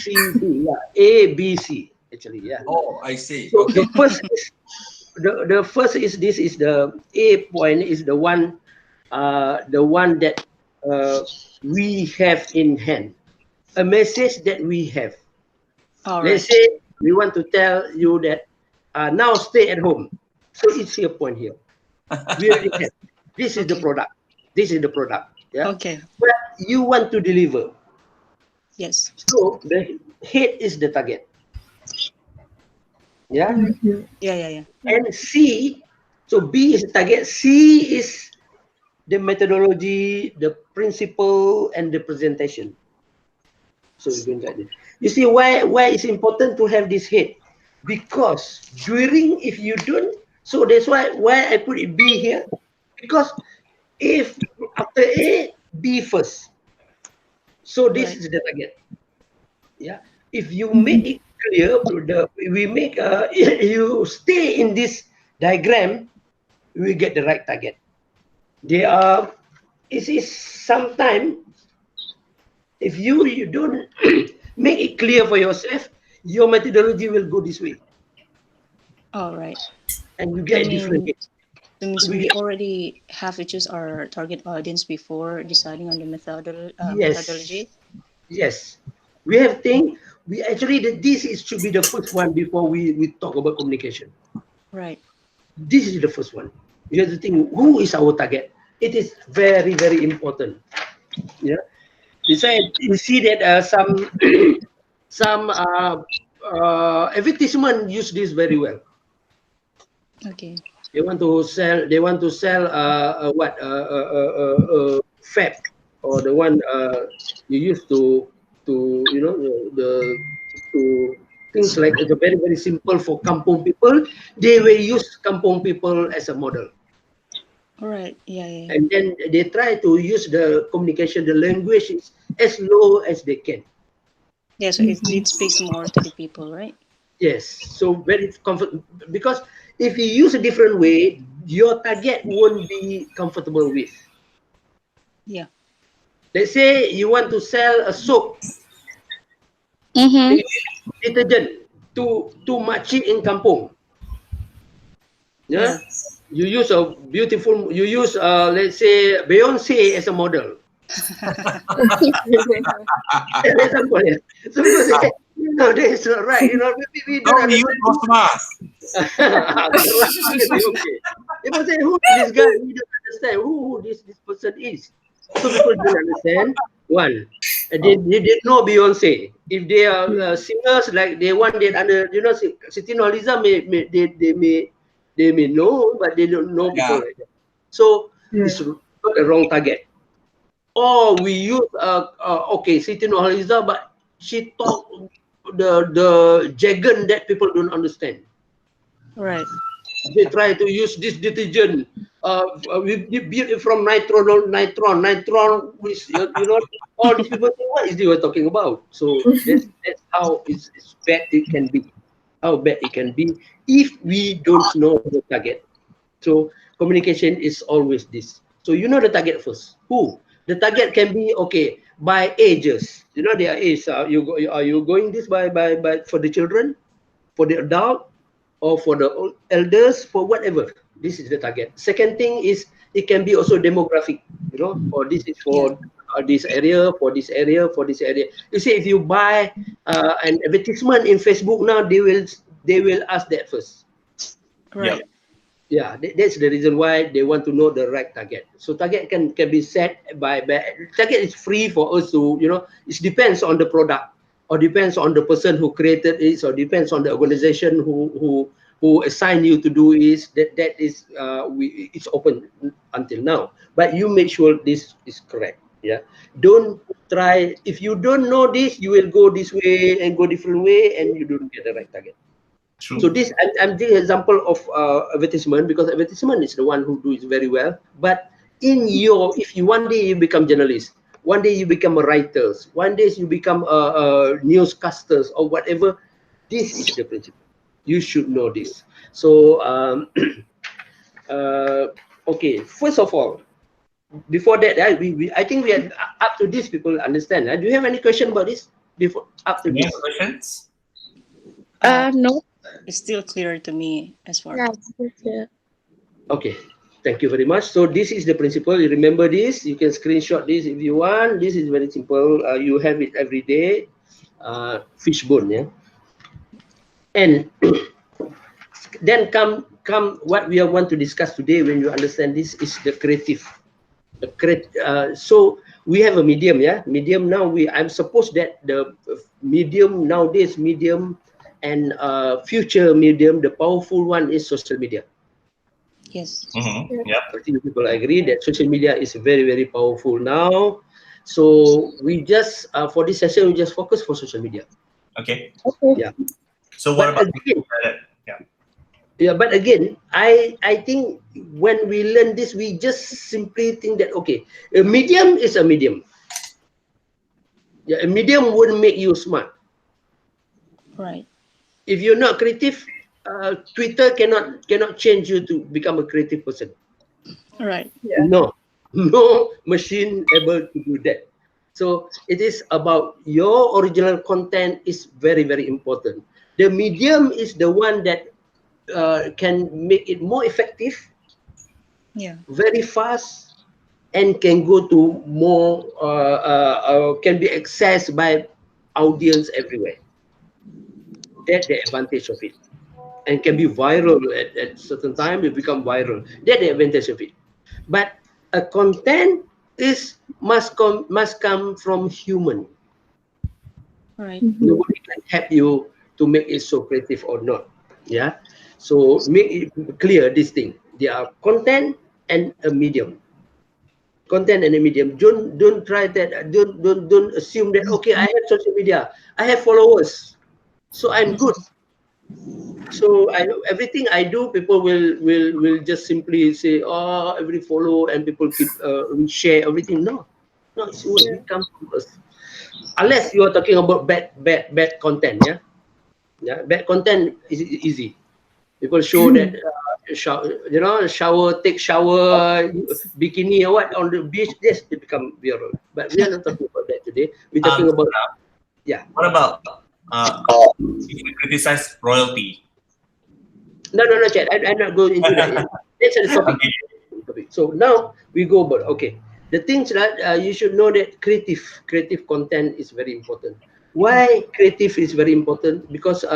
C, D. Yeah, A, B, C. Actually, yeah. Oh, I see. So Okay. the first is this is the A point is the one that we have in hand, a message that we have. All Let's right. say we want to tell you that now stay at home. So it's your point here. We already have. This is the Okay. product. This is the product. Yeah. Okay. But you want to deliver. Yes. So the head is the target. Yeah. Yeah. And C, so B is the target. C is the methodology, the principle, and the presentation. So we're going like this. You see why it's important to have this head? Because during, if you don't, so that's why I put it B here. Because if after A, B first. So this Right. is the target. Yeah. If you make it clear, you stay in this diagram, we get the right target. They are. It is sometimes if you don't make it clear for yourself, your methodology will go this way, All right. and you That get a different means hit. that means So we already have to choose our target audience before deciding on the yes, methodology. yes, we have think we actually this should be the first one before we talk about communication. Right. This is the first one. You have to think who is our target. It is very important. Yeah. Besides, you see that some some advertisement use this very well. Okay. They want to sell. They want to sell what fat, or the one you used to the to things like it's a very simple for kampong people. They will use kampong people as a model, All right. Yeah. and then they try to use the communication, the language is as low as they can. Yeah. So it speaks more to the people, right? Yes, so very comfort, because if you use a different way, your target won't be comfortable with. Yeah. Let's say you want to sell a soap, Mm-hmm. detergent to makcik in kampung. Yeah, Yeah. you use you use let's say Beyonce as a model. That's example, yeah. So people say, no, that is not right. Maybe we No, don't we use understand. nose mask. Maybe okay. People say, who is this guy? We don't understand who this person is. So people don't understand. One, they didn't know Beyonce. If they are singers like they want that under, Siti Nurhaliza they may know, but they don't know people Yeah. like that. So it's not the wrong target. Or we use okay, Siti Nurhaliza, but she talk the jargon that people don't understand. Right. They try to use this detergent. We built it from nitron, which all these people think what is they were talking about. So that's how it's bad it can be. How bad it can be if we don't know the target. So communication is always this. So you know the target first. Who? The target can be okay by ages. Their age. Are you going this by for the children, for the adult, or for the elders, for whatever. This is the target. Second thing is it can be also demographic. Or this is Yeah. for this area, for this area, for this area. You see, if you buy an advertisement in Facebook now, they will ask that first. Right. Yeah, that's the reason why they want to know the right target. So target can be set by target is free for us to it depends on the product, or depends on the person who created it, or depends on the organization who assigned you to do is that is it's open until now. But you make sure this is correct. Yeah, don't try, if you don't know this, you will go this way and go different way, and you don't get the right target. True. So this I'm giving an example of advertisement, because advertisement is the one who do it very well. But if you one day you become journalist, one day you become a writer, one day you become a newscasters or whatever, this is the principle. You should know this. So okay, first of all, before that, I think we are up to this. People understand. Do you have any question about this? before after Any this? other questions? No. It's still clear to me as far. Yeah, yeah. Okay, thank you very much. So this is the principle. You remember this. You can screenshot this if you want. This is very simple. You have it every day. Fishbone, yeah. And then come what we want to discuss today. When you understand this, is the creative. So we have a medium, yeah. Medium now. I'm supposed that the medium nowadays, medium and future medium, the powerful one is social media. Yes. Yeah. I think people agree that social media is very, very powerful now. So we just for this session we just focus for social media. Okay. Okay. Yeah. So what But about again, yeah? yeah, but again, I think when we learn this, we just simply think that okay, a medium is a medium. Yeah, a medium wouldn't make you smart. Right. If you're not creative, Twitter cannot change you to become a creative person. Right. Yeah. No, no machine able to do that. So it is about your original content is very, very important. The medium is the one that can make it more effective, Yeah. very fast, and can go to more, can be accessed by audience everywhere. That's the advantage of it. And can be viral at certain time, it become viral. That's the advantage of it. But a content is must come from human. Right. Mhm. Nobody can help you to make it so creative or not. Yeah. So make it clear this thing. There are content and a medium. Content and a medium. Don't try that. Don't assume that okay, I have social media, I have followers, so I'm good. So I know everything I do, people will just simply say, oh, every follow and people keep share everything. No, no, it comes from us. Unless you are talking about bad content, yeah, yeah, bad content is easy. People show that take shower, bikini or what on the beach. Yes, it become viral. But we are not talking about that today. We're talking about yeah. What about if we criticize royalty? No, Chad. I'm not going into that yet. That's the topic. Okay. So now we go about okay. The things that you should know that creative content is very important. Why creative is very important? Because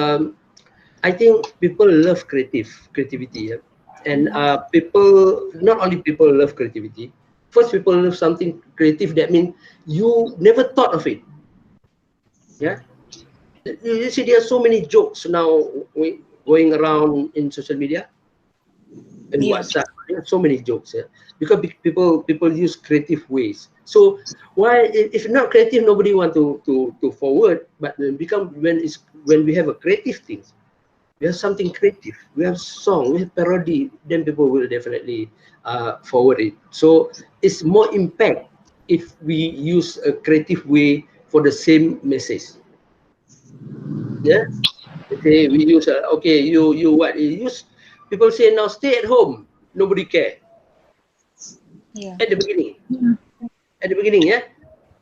I think people love creativity, yeah? And people not only people love creativity. First, people love something creative. That means you never thought of it. Yeah, you see, there are so many jokes now going around in social media and Yeah. WhatsApp. There are so many jokes, yeah? Because people use creative ways. So why if not creative, nobody want to forward. But become when we have a creative thing, we have something creative. We have song, we have parody. Then people will definitely forward it. So it's more impact if we use a creative way for the same message. Yeah. They say we use okay. You what you use? People say now stay at home. Nobody care. Yeah. At the beginning. At the beginning, yeah.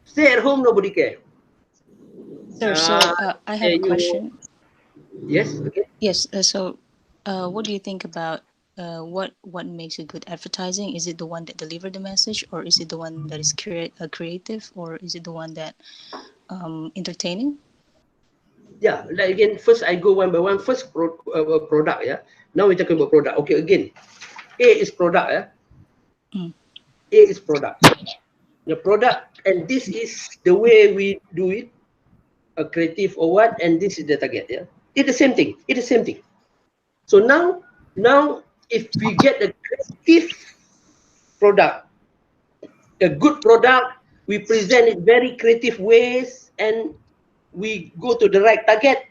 Stay at home, nobody care. Sir, so I have a You question. yes, okay. Yes. What do you think about what makes a good advertising? Is it the one that deliver the message, or is it the one that is creative, or is it the one that entertaining? Yeah, like again, first I go one by one. First product, yeah. Now we're talking about product. Okay, again, A is product, yeah. Mm. A is product. The product, and this is the way we do it, a creative or what, and this is the target, yeah. It's the same thing. It's the same thing. So now if we get a creative product, a good product, we present it very creative ways, and we go to the right target.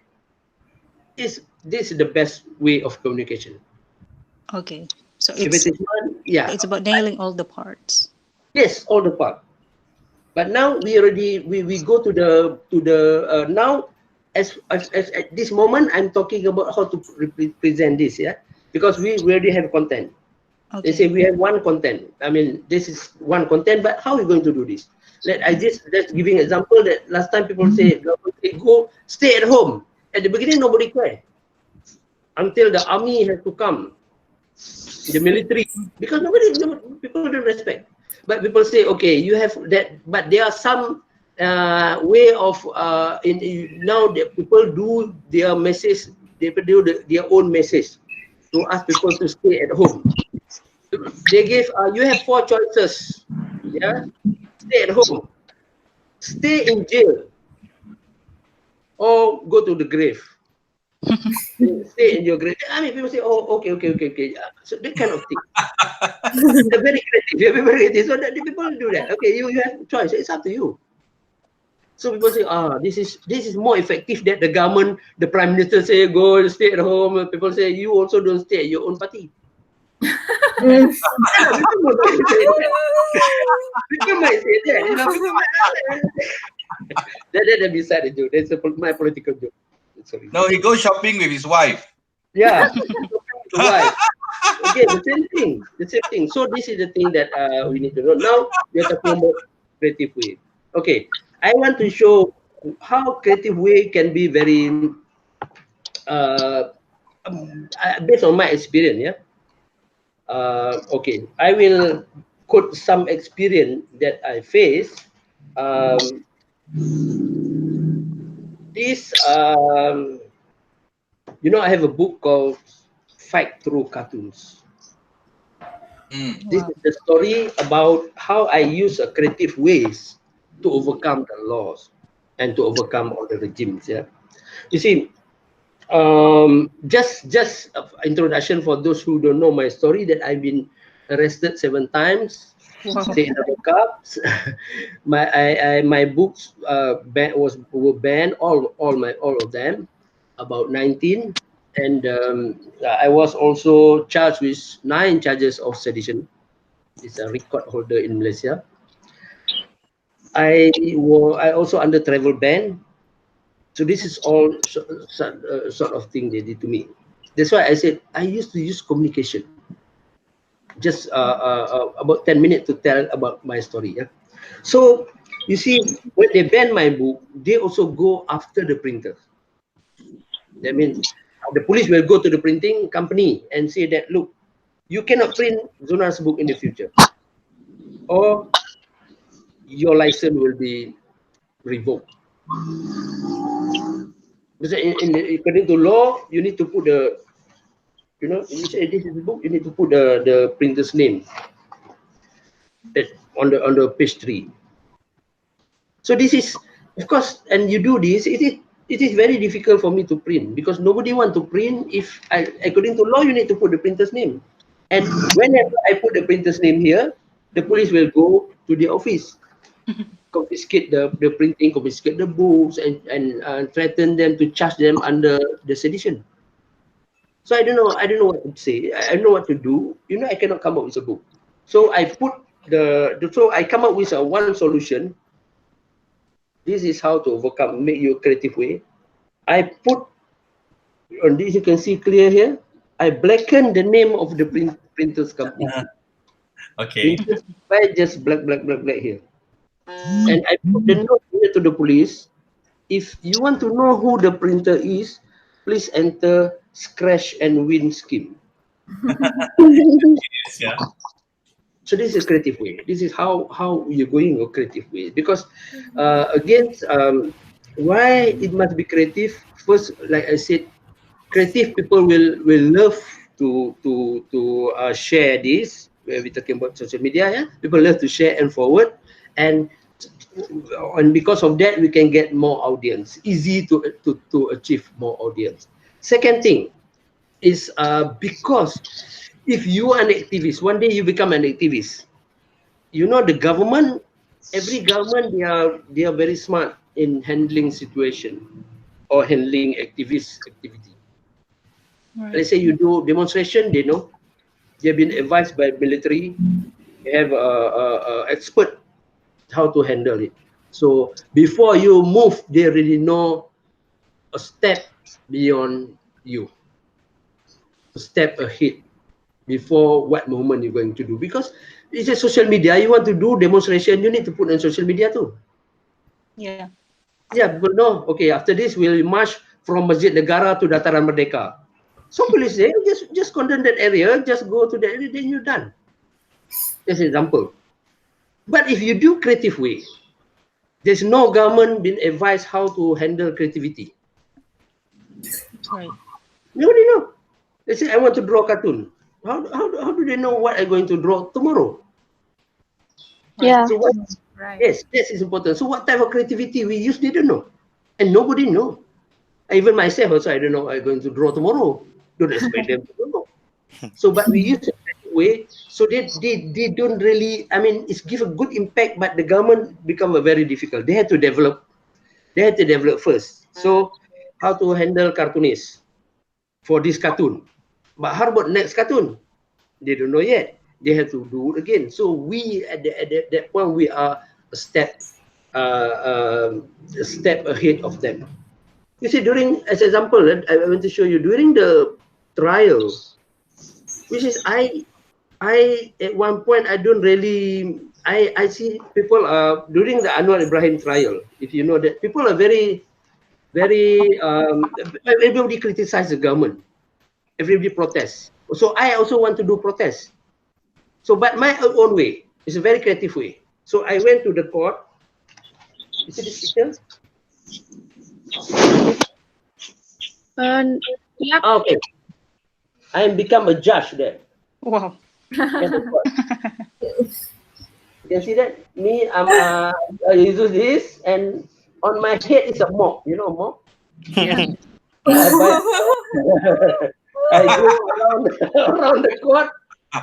This is the best way of communication. Okay. So Advertisement, yeah, it's about nailing all the parts. yes, all the part. But now we go to the now as at this moment I'm talking about how to present this, yeah, because we already have content. They say Okay. we have one content. I mean, this is one content, but how are we going to do this? Let's giving example that last time people say government say go stay at home. At the beginning nobody care until the army has to come, the military, because people don't respect. But people say okay, you have that, but there are some way of now the people do their message, they do their own message to ask people to stay at home. They give you have 4 choices. Yeah, stay at home, stay in jail, or go to the grave. Stay in your grave. I mean, people say, "Oh, okay." So that kind of thing. They're very creative. They're very creative. So that the people do that. Okay, you have choice. It's up to you. So people say, this is more effective that the government, the prime minister say go stay at home. People say you also don't stay at your own party. Mm. People might say that. You know, people might, that beside the joke. That's my political joke. Sorry. No, he goes shopping with his wife. Yeah. The wife. Again, the same thing. The same thing. So this is the thing that we need to know. Now we are talking about creative way. Okay, I want to show how creative way can be very based on my experience. Yeah. Okay, I will quote some experience that I faced. Um, this I have a book called Fight Through Cartoons. This Wow. is the story about how I use creative ways to overcome the laws and to overcome all the regimes. Yeah, you see, just introduction for those who don't know my story, that I've been arrested 7 times, Wow. stay in the lockups. My books were banned, all of them, about 19, and I was also charged with 9 charges of sedition. Is a record holder in Malaysia. I also under travel ban. So this is all sort of thing they did to me. That's why I said I used to use communication. Just about 10 minutes to tell about my story. Yeah. So you see, when they ban my book, they also go after the printer. That means the police will go to the printing company and say that, look, you cannot print Zunar's book in the future, or your license will be revoked. Because according to law, you need to put you say this is the book, you need to put the printer's name that on the page 3. So this is, of course, and you do this, it is very difficult for me to print because nobody want to print if according to law you need to put the printer's name. And whenever I put the printer's name here, the police will go to the office, confiscate the printing, confiscate the books, and threaten them to charge them under the sedition. So I don't know what to say. I don't know what to do. I cannot come up with a book. So I put so I come up with one solution. This is how to overcome, make your creative way. I put on this, you can see clear here. I blacken the name of the printers company. Okay. Printers by just black here. And I put the note here to the police. If you want to know who the printer is, please enter scratch and win scheme. Yes, yeah. So this is a creative way. This is how you're going a creative way. Because again, why it must be creative? First, like I said, creative people will love to share this. Where we're talking about social media, yeah, people love to share and forward, and because of that, we can get more audience. Easy to achieve more audience. Second thing is because if you are an activist, one day you become an activist. The government, every government, they are very smart in handling situation or handling activity. Right. Let's say you do demonstration, they know. They've been advised by military. They have a expert how to handle it. So before you move, they already know a step beyond you, a step ahead. before what movement you're going to do, because it's a social media. You want to do demonstration, you need to put on social media too. Yeah. Yeah, people know. Okay, after this we'll march from Masjid Negara to Dataran Merdeka. So police say just condemn that area, just go to that area, then you're done. That's an example. But if you do creative way, there's no government been advised how to handle creativity. Right. Nobody know. They say I want to draw a cartoon. How do they know what I'm going to draw tomorrow? Yeah. So what? Right. Yes, this is important. So what type of creativity we use, they don't know, and nobody know. Even myself also, I don't know I'm going to draw tomorrow. Don't expect them to know. So, but we use a creative way, so they don't really. I mean, it's give a good impact, but the government become a very difficult. They had to develop. They had to develop first. So, how to handle cartoonists for this cartoon? But how about next cartoon? They don't know yet. They have to do it again. So we at that point we are a step ahead of them. You see, during as example, I want to show you during the trial, which is I at one point I don't really I see people during the Anwar Ibrahim trial. If you know that people are very everybody criticize the government, everybody protests. So I also want to do protest. So, but my own way. It's a very creative way. So I went to the court. You see this picture? Yep. Okay. I become a judge there. Wow. At the court. You can see that? Me, I use this, and on my head is a mop. You know, mop? Yeah. I buy, I go around around the court,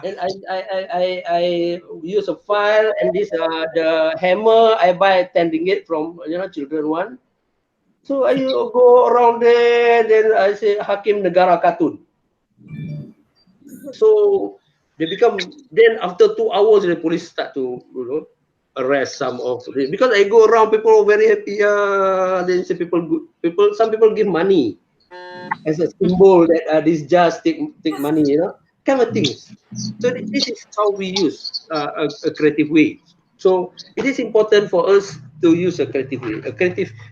and I use a file, and this the hammer I buy 10 ringgit from children one. So I go around there, then I say Hakim Negara Cartoon. So they become, then after 2 hours the police start to arrest some of it. Because I go around, people are very happy. Then say some people give money as a symbol that this just take money, kind of things. So this is how we use a creative way. So it is important for us to use a creative way.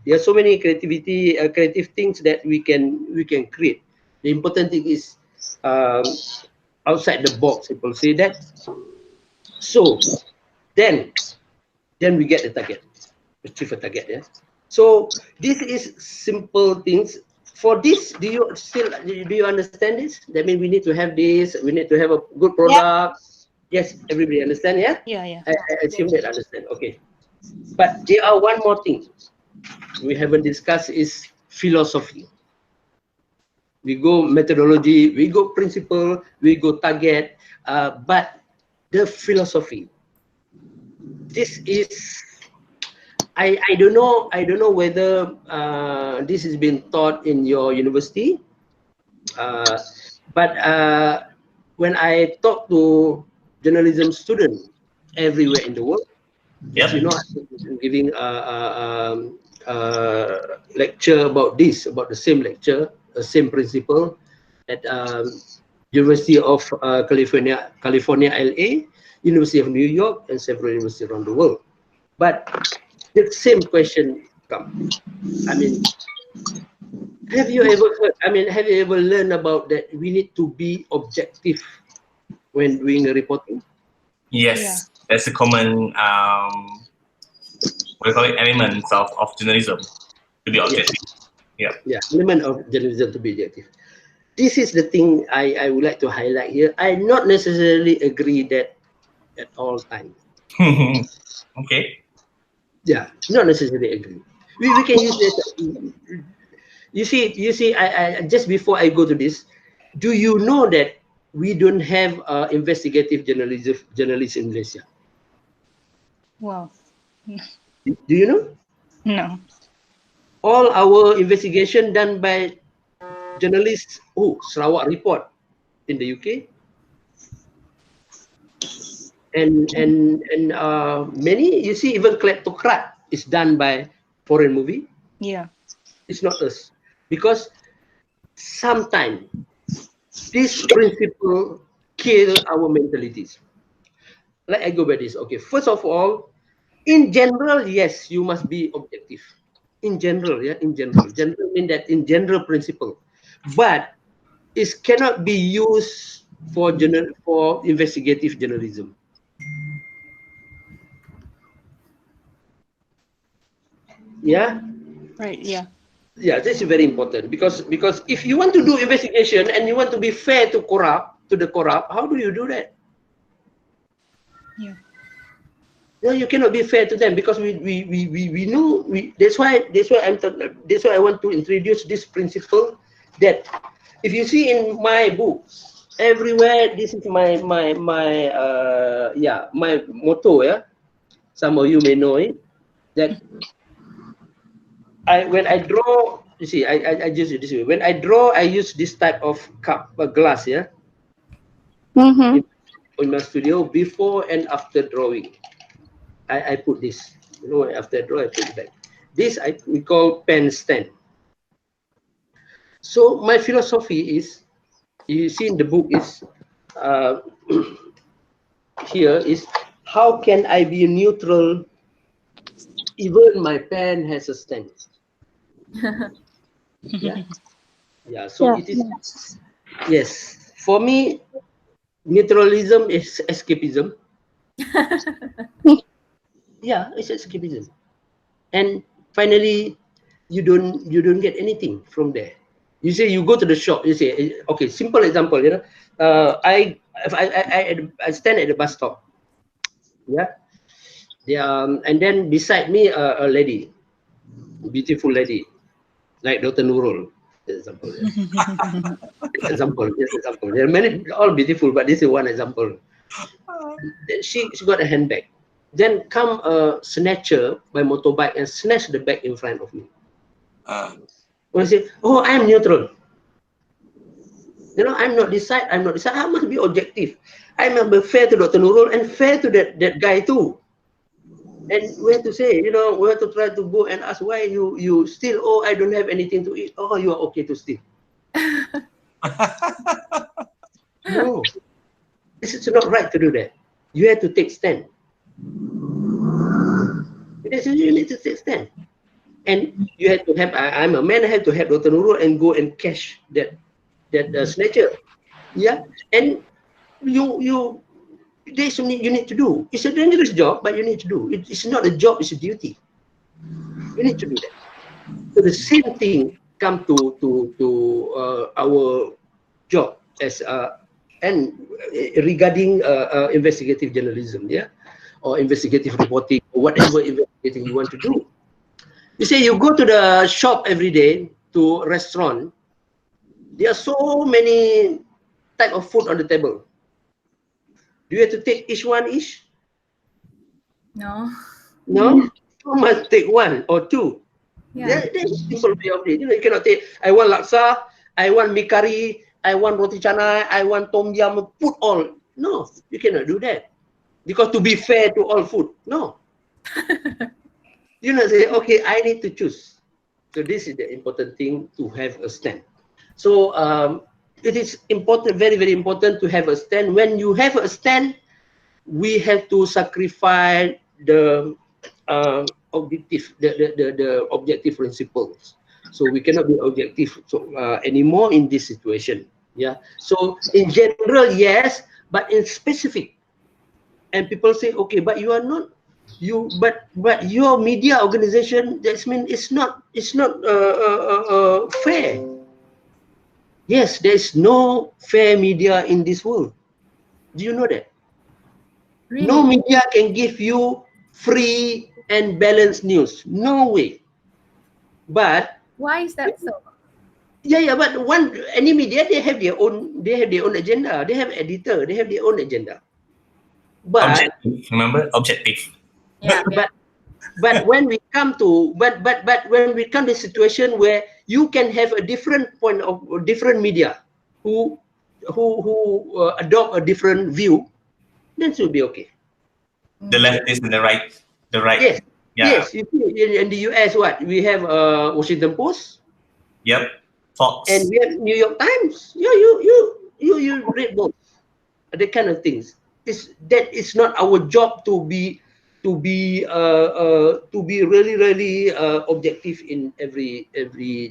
There are so many creative things that we can create. The important thing is outside the box. People say that. So then we get the target, achieve a target. Yeah. So this is simple things. For this, do you understand this? That means we need to have this. We need to have a good product. Yes, everybody understand. Yeah. Yeah. Yeah. I assume that understand. Okay. But there are one more thing we haven't discussed is philosophy. We go methodology, we go principle, we go target, but the philosophy. This is I don't know whether this has been taught in your university, but when I talk to journalism students everywhere in the world, as you know, I'm giving lecture about the same lecture, the same principle at University of California, LA, University of New York, and several universities around the world. But the same question comes. I mean, have you ever heard? I mean, have you ever learned about that? We need to be objective when doing a reporting. Yes, that's a common what do you call it, elements of journalism to be objective. Yes. Yeah, element of journalism to be objective. This is the thing I would like to highlight here. I not necessarily agree that at all times. Okay. Yeah, not necessarily agree. We can use this. You see. I just before I go to this, do you know that we don't have investigative journalists in Malaysia? Wow. Do you know? No. All our investigation done by journalists. Oh, Sarawak Report in the UK, and many, you see, even Kleptocrat is done by foreign movie. Yeah. It's not us, because sometimes this principle kill our mentalities. Like I go by this. Okay, first of all, in general, yes, you must be objective. In general, yeah, in general. General mean that in general principle. But it cannot be used for investigative journalism. Yeah, Right. Yeah. yeah, this is very important because if you want to do investigation and you want to be fair to the corrupt, how do you do that? Yeah. No, you cannot be fair to them because we know that's why I want to introduce this principle that if you see in my books everywhere, this is my motto. Yeah, some of you may know it, that when I draw, you see, I use it this way. When I draw, I use this type of cup, glass, yeah, Mm-hmm. in my studio before and after drawing. I put this, after I draw, I put it back. This we call pen stand. So my philosophy is, you see in the book is, uh, here is, how can I be neutral even my pen has a stand? Yeah, yeah. So it is, Yes. yes. For me, neutralism is escapism. Yeah, it's escapism. And finally, you don't get anything from there. You say you go to the shop. You say, okay, simple example. I stand at the bus stop. Yeah, and then beside me a lady, beautiful lady, like Dr. Nurul. Example. Yeah. Example. Yes, example. There are many, all beautiful, but this is one example. Then she got a handbag. Then come a snatcher by motorbike and snatch the bag in front of me. When I say, oh, I'm neutral. I'm not this side, I'm not this side. I must be objective. I must be fair to Dr. Nurul and fair to that guy too. And we have to say, we have to try to go and ask why you steal. Oh, I don't have anything to eat. Oh, you are okay to steal. No, this is not right to do that. You have to take stand. You need to take stand. And you have to have, I'm a man, I have to have Dr. Nurul and go and catch that snatcher. Yeah. And there's something you need to do. It's a dangerous job, but you need to do. It's not a job, it's a duty. You need to do that. So the same thing come to our job as and regarding investigative journalism, yeah, or investigative reporting, or whatever investigating you want to do. You say you go to the shop every day, to restaurant. There are so many type of food on the table. Do you have to take each one each? No. No, you must take one or two. Yeah. That's simple way of it. You cannot take, I want laksa, I want mee curry, I want roti canai, I want tom yum, put all. No, you cannot do that. Because to be fair to all food, no. You know, say, okay, I need to choose. So this is the important thing, to have a stand. So it is important, very, very important to have a stand. When you have a stand, we have to sacrifice the objective, the objective principles. So we cannot be objective anymore in this situation. Yeah. So in general, yes, but in specific, and people say, okay, but you are not, but your media organization, that means it's not fair. Yes, there is no fair media in this world. Do you know that? Really? No media can give you free and balanced news. No way. But Why is that so? yeah, but any media, they have their own agenda. They have editor. They have their own agenda. But Objective, remember, objective. Yeah. but when we come to when we come to a situation where you can have a different point of different media who adopt a different view, then it will be okay. The leftist and the right. Yes. Yeah. Yes. You see, in the US, what we have, Washington Post. Yep. Fox. And we have New York Times. You read both. the kind of things. That is not our job to be really objective in every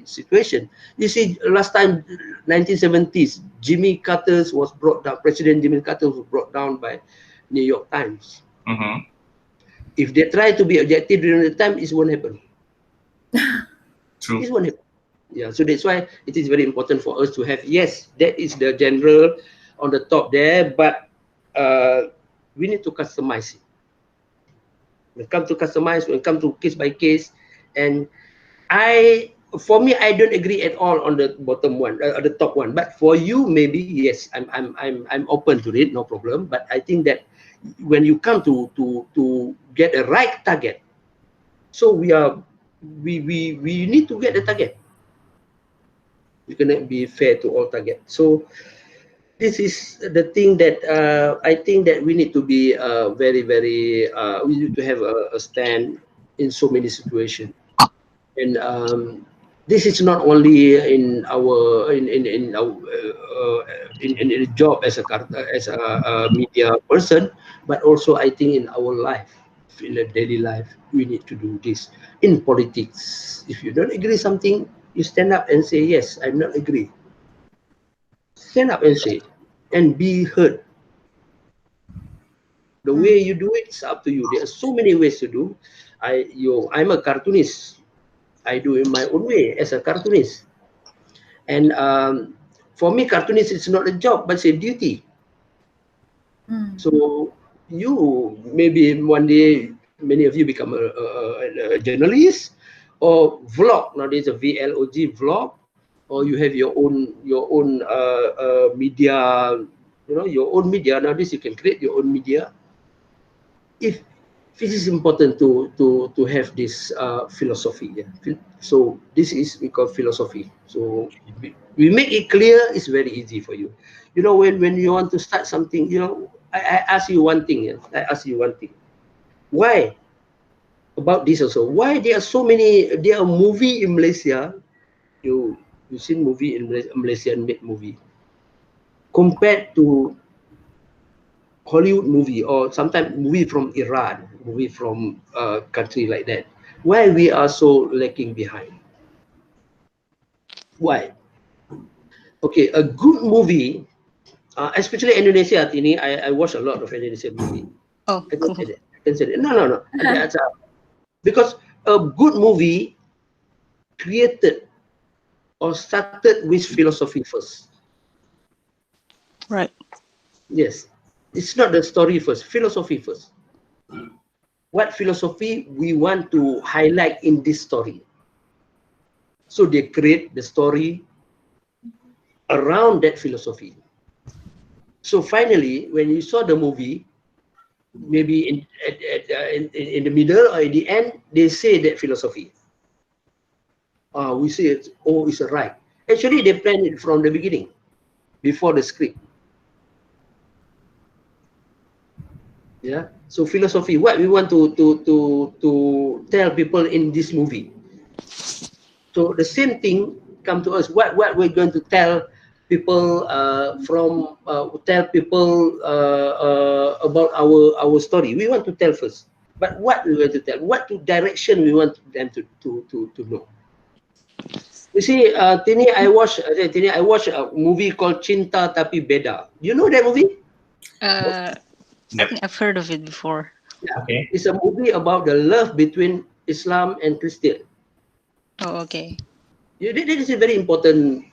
situation. You see, last time 1970s, Jimmy Carter was brought down. President Jimmy Carter was brought down by New York Times. If they try to be objective during the time, it won't happen. True. It won't happen. Yeah, so that's why it is very important for us to have, yes, that is the general on the top there, but we need to customize it. When it comes to customize, when it comes to case by case, and for me, I don't agree at all on the bottom one, the top one. But for you, maybe yes, I'm open to it, no problem. But I think that when you come to get a right target, so we need to get the target. We cannot be fair to all target. So this is the thing that I think that we need to be very we need to have a stand in so many situations. And this is not only in our in a job as a media person, but also I think in our life, in the daily life, we need to do this. In politics, if you don't agree something, you stand up and say, yes, I'm not agree. Stand up and say, and be heard. The way you do it is up to you. There are so many ways to do. I'm a cartoonist. I do in my own way as a cartoonist. And for me, cartoonist is not a job, but it's a duty. So you, maybe one day, many of you become a journalist or vlog. Nowadays, a vlog, or you have your own media, your own media. Nowadays, you can create your own media. If this is important to have this philosophy. Yeah. So this is we call philosophy. So we make it clear. It's very easy for you. When you want to start something, I ask you one thing. Yeah? I ask you one thing. Why about this also? Why there are so many? There are movie in Malaysia. You seen movie in Malaysian made movie compared to Hollywood movie, or sometimes movie from Iran, movie from a country like that. Why we are so lacking behind? Why? Okay, a good movie, especially Indonesia. I watch a lot of Indonesian movie. Oh, I can cool. say that. I can say that. No. Because a good movie created or started with philosophy first. Right. Yes, it's not the story first. Philosophy first. What philosophy we want to highlight in this story? So they create the story around that philosophy. So finally, when you saw the movie, maybe in the middle or at the end, they say that philosophy. We say it's right. Actually, they planned it from the beginning, before the script. Yeah. So philosophy, what we want to tell people in this movie. So the same thing come to us. What we're going to tell people about our story. We want to tell first, but what we want to tell, what direction we want them to know. You see, Tini, I watched a movie called Cinta Tapi Beda. You know that movie? I think I've heard of it before. Yeah. Okay. It's a movie about the love between Islam and Christian. Oh, okay. Yeah, this is a very important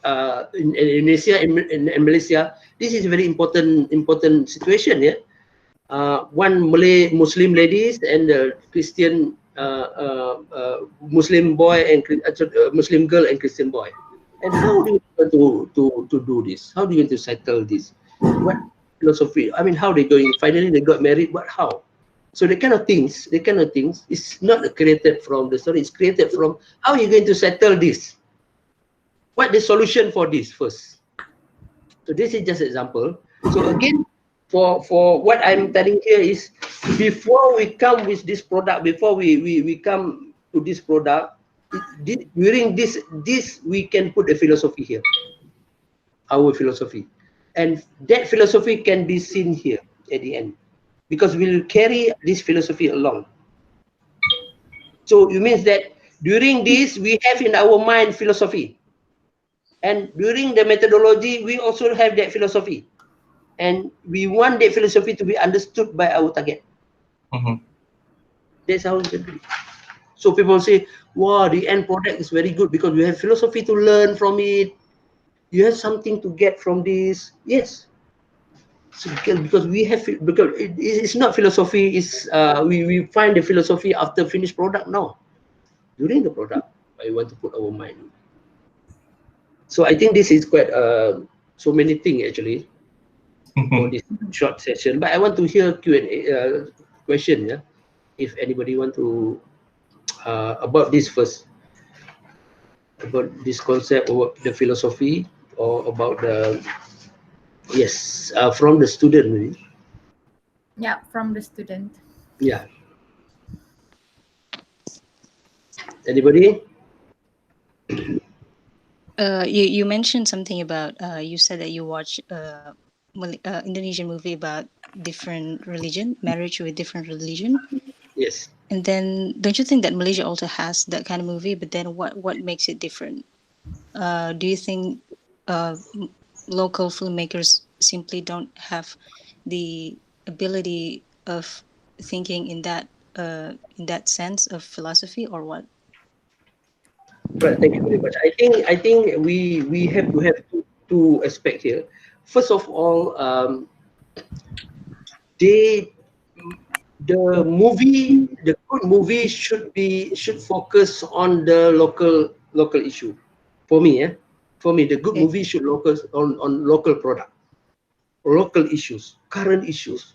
in Indonesia and Malaysia. This is a very important situation. Yeah, one Malay Muslim ladies and the Christian Muslim boy and Muslim girl and Christian boy. And how do you want to do this? How do you want to settle this? What philosophy? I mean, how they going? Finally, they got married. What? How? So the kind of things, it's not created from the story. It's created from how are you going to settle this? What the solution for this first? So this is just an example. So again, for what I'm telling here is, before we come with this product, before we come to this product, during this we can put a philosophy here, our philosophy. And that philosophy can be seen here at the end, because we'll carry this philosophy along. So it means that during this, we have in our mind philosophy. And during the methodology, we also have that philosophy. And we want that philosophy to be understood by our target. That's how it should be. So people say, wow, the end product is very good because we have philosophy to learn from it. You have something to get from this. Yes. So because we have, because it's not philosophy, it's we find the philosophy after finished product. No. During the product, I want to put our mind. So I think this is quite so many things actually for this short session. But I want to hear Q&A question. Yeah, if anybody want to about this first, about this concept or the philosophy, or about the from the student maybe. Yeah, from the student. Yeah. Anybody? You mentioned something about you said that you watch Indonesian movie about different religion, marriage with different religion. Yes. And then don't you think that Malaysia also has that kind of movie? But then what makes it different? Do you think local filmmakers simply don't have the ability of thinking in that sense of philosophy, or what? Right. Thank you very much. I think we have to have two aspects here. First of all, they the good movie should focus on the local issue. For me, the good Okay. movie should focus on local product, local issues, current issues.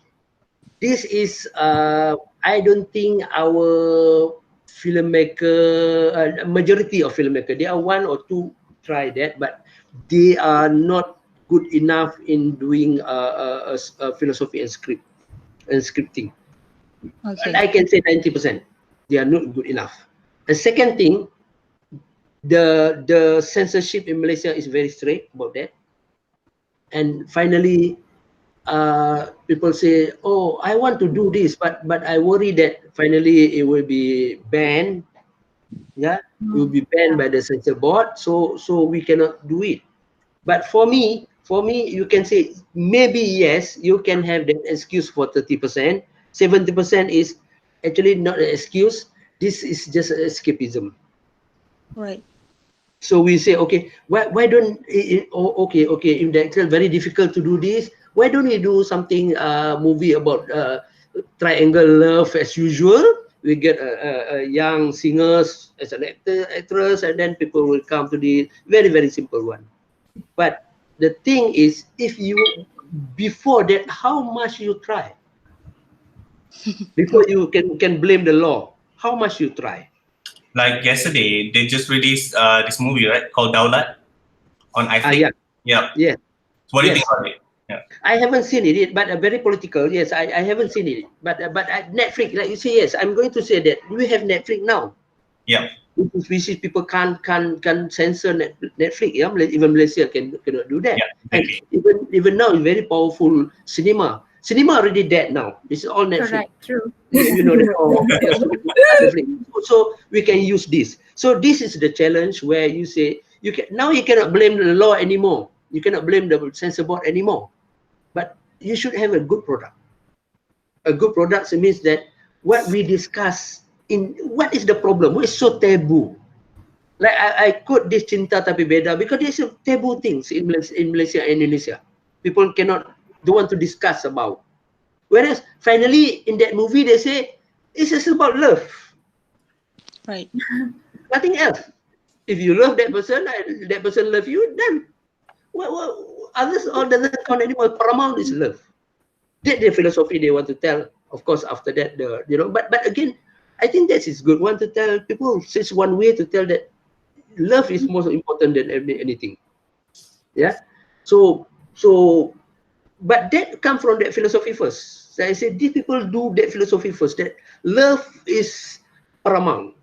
This is I don't think our filmmaker, majority of filmmaker, there are one or two try that, but they are not good enough in doing philosophy and scripting. Okay. I can say 90%. They are not good enough. The second thing, the censorship in Malaysia is very strict about that. And finally, people say, "Oh, I want to do this, but I worry that finally it will be banned. Yeah, it will be banned by the censor board. So we cannot do it." But for me, you can say maybe yes, you can have that excuse for 30%. 70% is actually not an excuse. This is just escapism. Right. So we say, okay, why don't okay, if that's very difficult to do this, why don't we do something movie about triangle love as usual? We get a young singers as an actress, and then people will come to the very simple one. But the thing is, if you before that, how much you try before you can blame the law? How much you try? Like yesterday, they just released this movie, right, called Daulat on iFlix. Yeah, Yeah. yes, So what do you yes. think about it? Yeah. I haven't seen it, but very political. Yes, I haven't seen it. But Netflix, like you say, yes, I'm going to say that we have Netflix now. Yeah. Which is people can't censor Netflix. Yeah, even Malaysia cannot do that. Yeah, And exactly. even now, it's very powerful cinema. Cinema already dead now. This is all Netflix. Correct. True. You know that. Oh, yeah, so Netflix. So we can use this. So this is the challenge where you say you cannot blame the law anymore. You cannot blame the censor board anymore. But you should have a good product. A good product means that what we discuss in what is the problem? What is so taboo? Like I quote this cinta tapi beda because there's a taboo things in Malaysia and Indonesia. People don't want to discuss about. Whereas finally in that movie they say it's just about love, Right. nothing else. If you love that person and that person love you, then what others all doesn't count anymore. Paramount is love. That the philosophy they want to tell. Of course, after that, but again, I think that is good. Want to tell people, it's one way to tell that love is more important than anything. Yeah. So, but that come from that philosophy first. So I said, these people do that philosophy first. That love is paramount.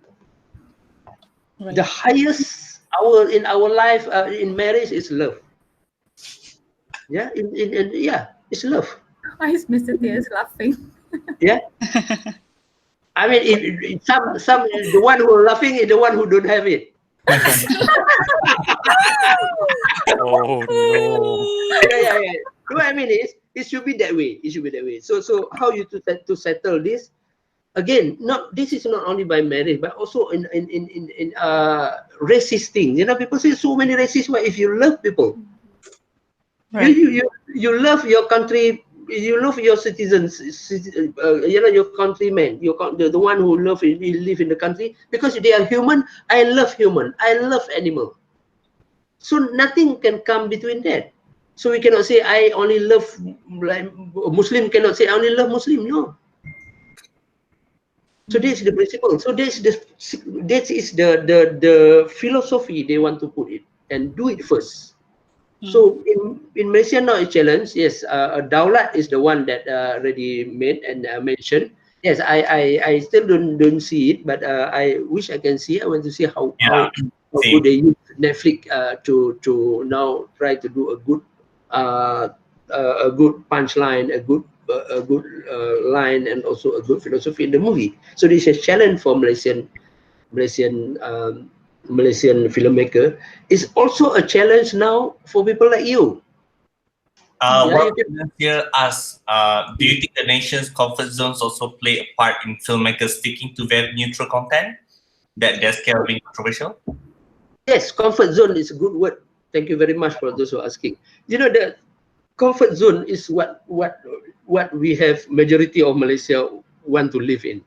Right. The highest in our life in marriage is love. Yeah, yeah, it's love. Why is Mr. Tears laughing? Yeah. I mean, some the one who are laughing is the one who don't have it. Oh no. Yeah. What I mean is, it should be that way. It should be that way. So how you to settle this? Again, this is not only by marriage, but also in racist things. You know, people say so many racist. Why? If you love people, Right. you love your country. You love your citizens, you know, your countrymen, the one who live in the country, because they are human. I love human. I love animal. So nothing can come between that. So we cannot say I only love, like Muslim cannot say I only love Muslim. No. So this is the principle. So this is the philosophy they want to put it and do it first. So in Malaysia now, a challenge. Yes, Daulat is the one that already made and mentioned. Yes, I still don't see it, but I wish I can see. I want to see how same. good they use Netflix to now try to do a good punchline, a good line, and also a good philosophy in the movie. So this is a challenge for Malaysian Malaysian filmmaker. Is also a challenge now for people like you. Yeah, Well, you can. here ask, do you think the nation's comfort zones also play a part in filmmakers sticking to very neutral content that they're scared of being controversial? Yes, comfort zone is a good word. Thank you very much for those who are asking. You know, the comfort zone is what we have majority of Malaysia want to live in.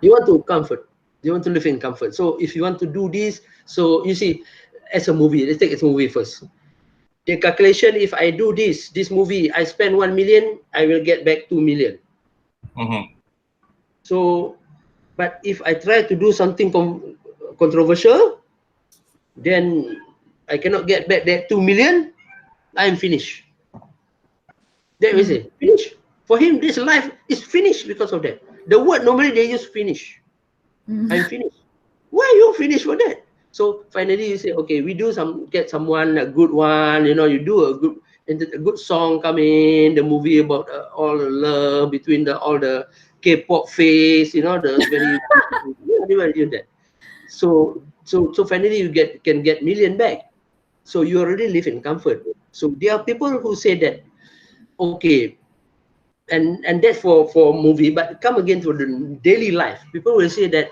You want to comfort. You want to live in comfort. So if you want to do this, so you see, as a movie, let's take a movie first. The calculation, if I do this movie, I spend 1 million, I will get back 2 million. So, but if I try to do something controversial, then I cannot get back that 2 million, I'm finished. That means it, finish. For him, this life is finished because of that. The word normally they use finish. I'm finished. Why you finish for that? So finally you say, okay, we do get someone, a good one, you know, you do a good song come in, the movie about all the love between all the K-pop face, you know, the very, you do that. So finally you can get million back. So you already live in comfort. So there are people who say that, okay, and that's for movie, but come again to the daily life. People will say that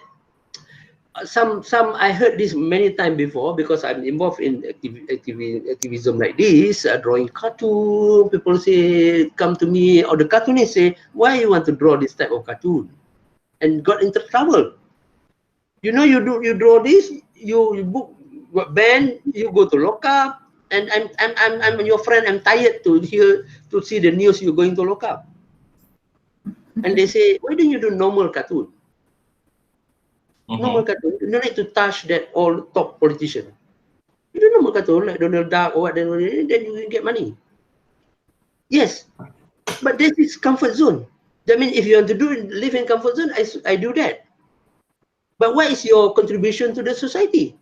some I heard this many times before, because I'm involved in activism like this, drawing cartoon. People say, come to me, or the cartoonist say, why you want to draw this type of cartoon, and got into trouble. You know, you draw this, you book ban, you go to lock up, and I'm your friend. I'm tired to see the news you're going to lock up. And they say, why don't you do normal cartoon? Normal cartoon. You don't need to touch that all top politician. You do normal cartoon like Donald Duck or what, then you can get money. Yes, but this is comfort zone. That means if you want to live in comfort zone, I do that. But what is your contribution to the society?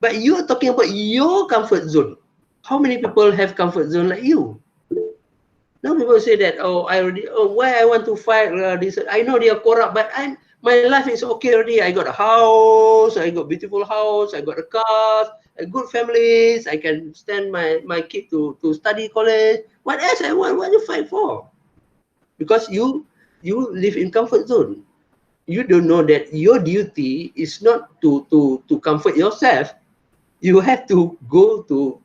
But you are talking about your comfort zone. How many people have comfort zone like you? Now people say that, why I want to fight this? I know they are corrupt, but my life is okay already. I got a house, I got beautiful house, I got a car, a good families. I can send my kid to study college. What else I want? What you fight for? Because you live in comfort zone. You don't know that your duty is not to comfort yourself. You have to go to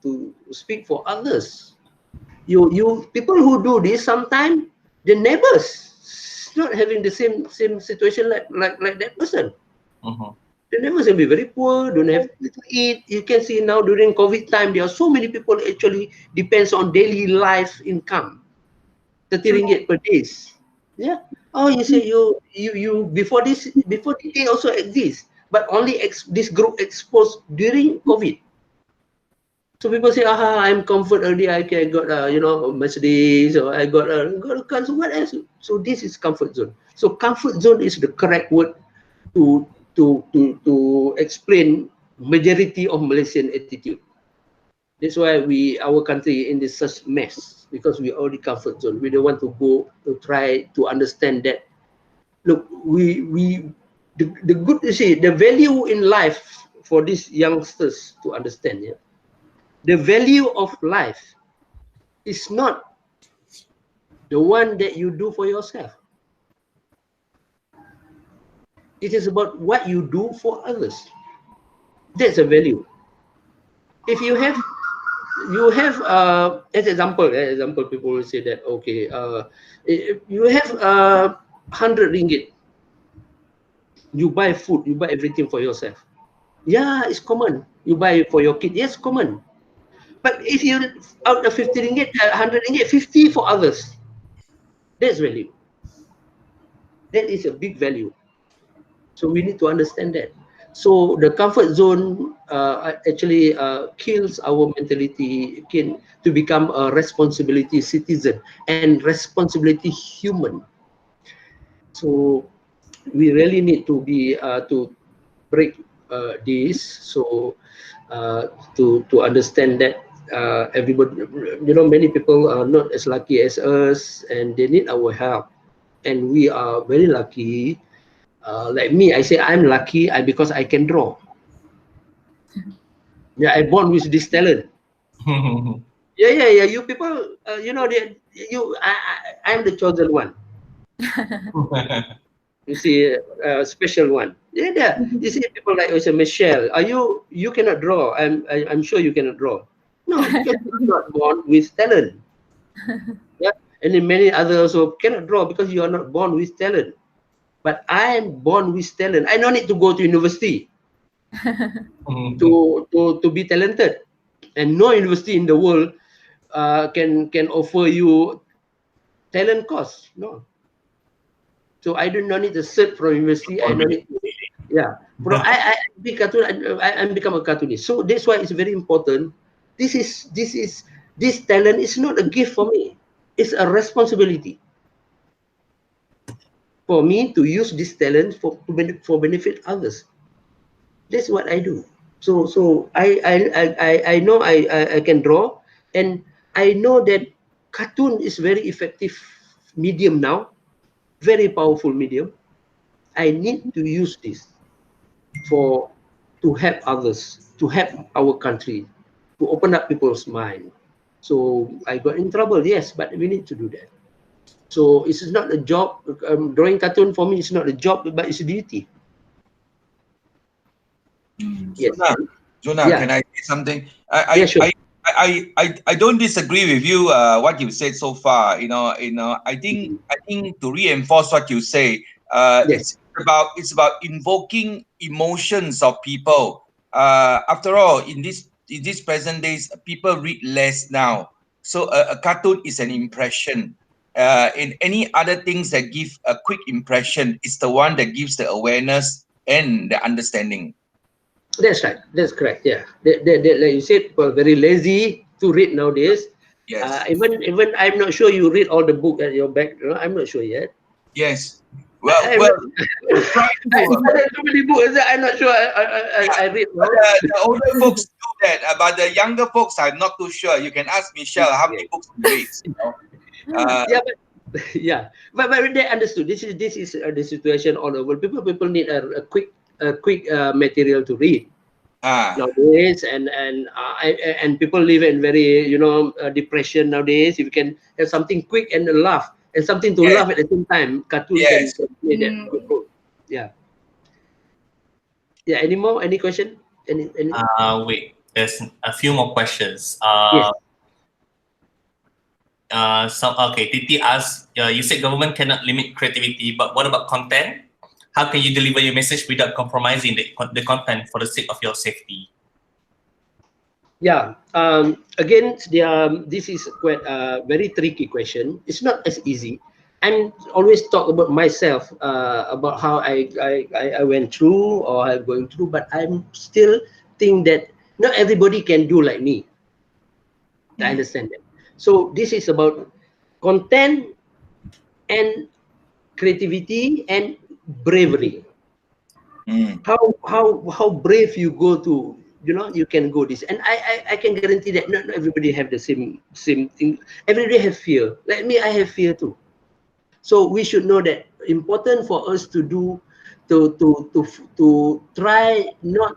speak for others. You people who do this, sometimes the neighbors not having the same situation like that person. The neighbors will be very poor, don't have to eat. You can see now during COVID time, there are so many people actually depends on daily life income, 30 ringgit per days. Yeah. Oh, you say you before this they also exist, but only this group exposed during COVID. So people say, I'm comfort already. I got Mercedes, or I got a car. So what else? So this is comfort zone. So comfort zone is the correct word to explain majority of Malaysian attitude. That's why our country in this such mess, because we already comfort zone. We don't want to go to try to understand that. Look, the good, you see, the value in life for these youngsters to understand. Yeah, the value of life is not the one that you do for yourself. It is about what you do for others. That's a value. If you have as example, people will say that, okay, if you have 100 ringgit, you buy food, you buy everything for yourself. Yeah, it's common. You buy for your kid, yes, common. But if you out of 50 ringgit, 100 ringgit, 50 for others, that's value. That is a big value. So we need to understand that. So the comfort zone actually kills our mentality to become a responsibility citizen and responsibility human. So we really need to be to break this. So to understand that everybody, many people are not as lucky as us, and they need our help, and we are very lucky. Like me, I say I'm lucky because I can draw. Yeah, I born with this talent. Yeah. You people, I'm the chosen one. You see, special one. Yeah. You see, people like Michelle. You cannot draw. I'm sure you cannot draw. No, because you're not born with talent. Yeah, and then many others also cannot draw because you are not born with talent. But I am born with talent. I don't need to go to university to be talented, and no university in the world can offer you talent course. No, so I do not need to cert from university. I don't need to, yeah. But I be cartoon. I become a cartoonist. So that's why it's very important. This talent is not a gift for me. It's a responsibility for me to use this talent for benefit others. That's what I do. So I know I can draw, and I know that cartoon is very effective medium now, very powerful medium. I need to use this to help others, to help our country, to open up people's mind. So I got in trouble, yes, but we need to do that. So it's not a job. Drawing cartoon for me is not a job, but it's a duty. Yes. Zunar, Yeah. can I say something? Yeah, sure. I don't disagree with you. What you said so far. I think to reinforce what you say, Yes. it's about invoking emotions of people. After all, in this present days, people read less now. So a cartoon is an impression. In any other things that give a quick impression, it's the one that gives the awareness and the understanding. That's right. That's correct. Yeah. Like you said, people are very lazy to read nowadays. Yes. Even I'm not sure you read all the book at your back. I'm not sure yet. Yes. I read so many books. I'm not sure I read. But the older folks do that. But the younger folks, I'm not too sure. You can ask Michelle how many books he reads. But they understood. This is the situation all over. People need a quick material to read nowadays, and people live in very depression nowadays. If you can have something quick and laugh, and something to laugh at the same time, cartoon can play that good role. Yeah. Any question? Any? Wait, there's a few more questions. Yes. Titi asks, you said government cannot limit creativity, but what about content? How can you deliver your message without compromising the content for the sake of your safety? Yeah. Again, this is quite a very tricky question. It's not as easy. I'm always talk about myself, about how I went through or I'm going through, but I'm still think that not everybody can do like me. I understand that. So this is about content and creativity and bravery. How brave you go to you know, you can go this. And I can guarantee that not everybody have the same thing. Everybody have fear. Like me, I have fear too. So we should know that important for us to do, to try not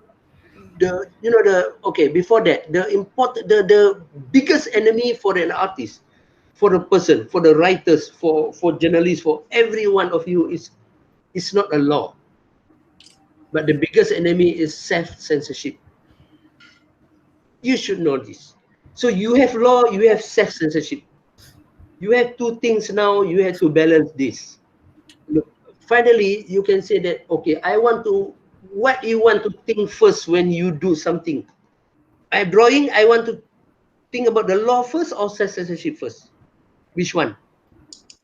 the, you know, the, okay, before that, the biggest enemy for an artist, for a person, for the writers, for journalists, for every one of you is not a law, but the biggest enemy is self-censorship. You should know this. So you have law, you have self-censorship. You have two things now, you have to balance this. Look, finally, you can say that, okay, I want to, what you want to think first when you do something. I'm drawing, I want to think about the law first or self-censorship first? Which one?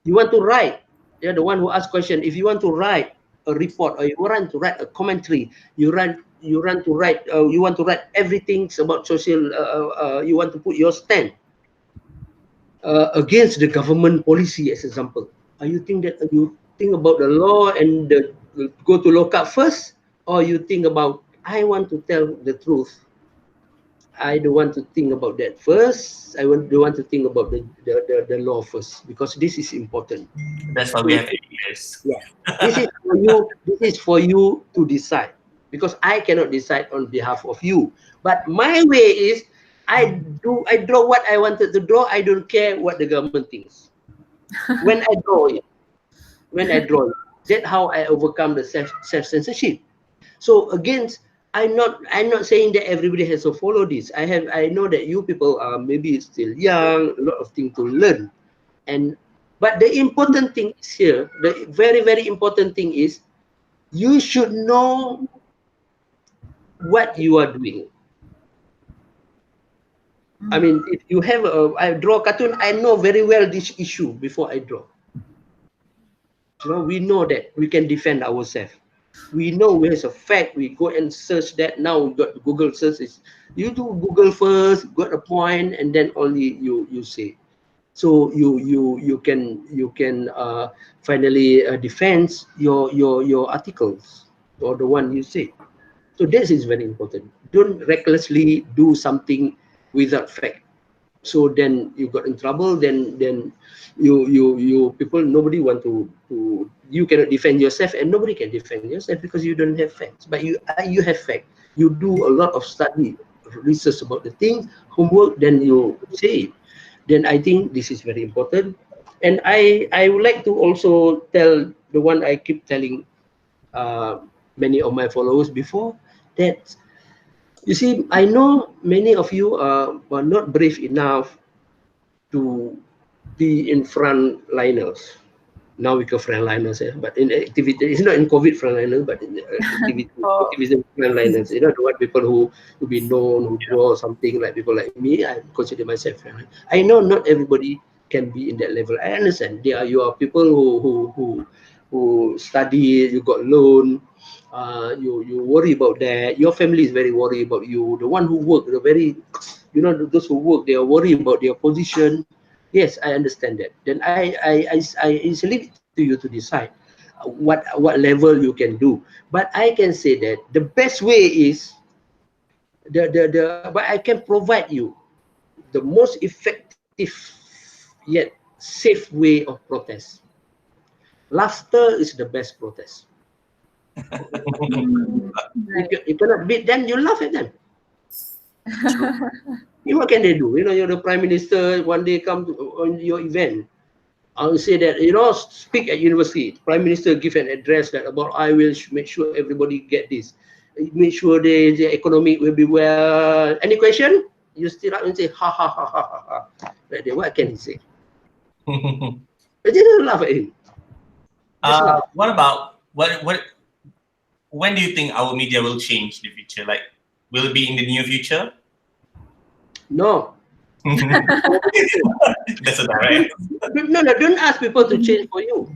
You want to write, you're the one who asks question. If you want to write a report, or you want to write a commentary, you want to write everything about social, you want to put your stand against the government policy, as example. You think about the law and go to lockup first, or you think about, I want to tell the truth. I don't want to think about that first. I don't want to think about the law first, because this is important. That's why we have editors. Yeah, this is for you. This is for you to decide, because I cannot decide on behalf of you. But my way is, I draw what I wanted to draw. I don't care what the government thinks. When I draw it, that's how I overcome the self-censorship. So again, I'm not saying that everybody has to follow this. I know that you people are maybe still young, a lot of things to learn, but the important thing is here, the very, very important thing is, you should know what you are doing. I mean, if you have I draw cartoon, I know very well this issue before I draw. You know, we know that we can defend ourselves. We know where's a fact. We go and search that. Now we got Google searches. You do Google first, got a point, and then only you say. So you can finally defend your articles, or the one you say. So this is very important. Don't recklessly do something without fact. So then you got in trouble. Then you people, nobody want to you cannot defend yourself, and nobody can defend yourself because you don't have facts. But you have fact. You do a lot of study, research about the thing, homework. Then you say it. Then I think this is very important. And I would like to also tell the one I keep telling many of my followers before, that you see, I know many of you are not brave enough to be in frontliners. Now we call frontliners, but in activity, it's not in COVID frontliners, but in activism frontliners. You know, the one people who be known, who draw something, like people like me. I consider myself frontline. I know not everybody can be in that level. I understand. You are people who study, you got loan, you worry about that. Your family is very worried about you. The one who work, those who work, they are worried about their position. Yes, I understand that. Then I leave it to you to decide what level you can do. But I can say that the best way is but I can provide you the most effective yet safe way of protest. Laughter is the best protest. You cannot beat them, you laugh at them. What can they do? You know, you're the prime minister, one day come on your event. I'll say that, speak at university. Prime Minister give an address that about, I will make sure everybody get this. Make sure the economic will be well. Any question? You still up and say, ha, ha, ha, ha, ha, ha. Like that, what can he say? But they don't laugh at him. What about, when do you think our media will change in the future? Like, will it be in the near future? No. That's a direct. No, don't ask people to change for you.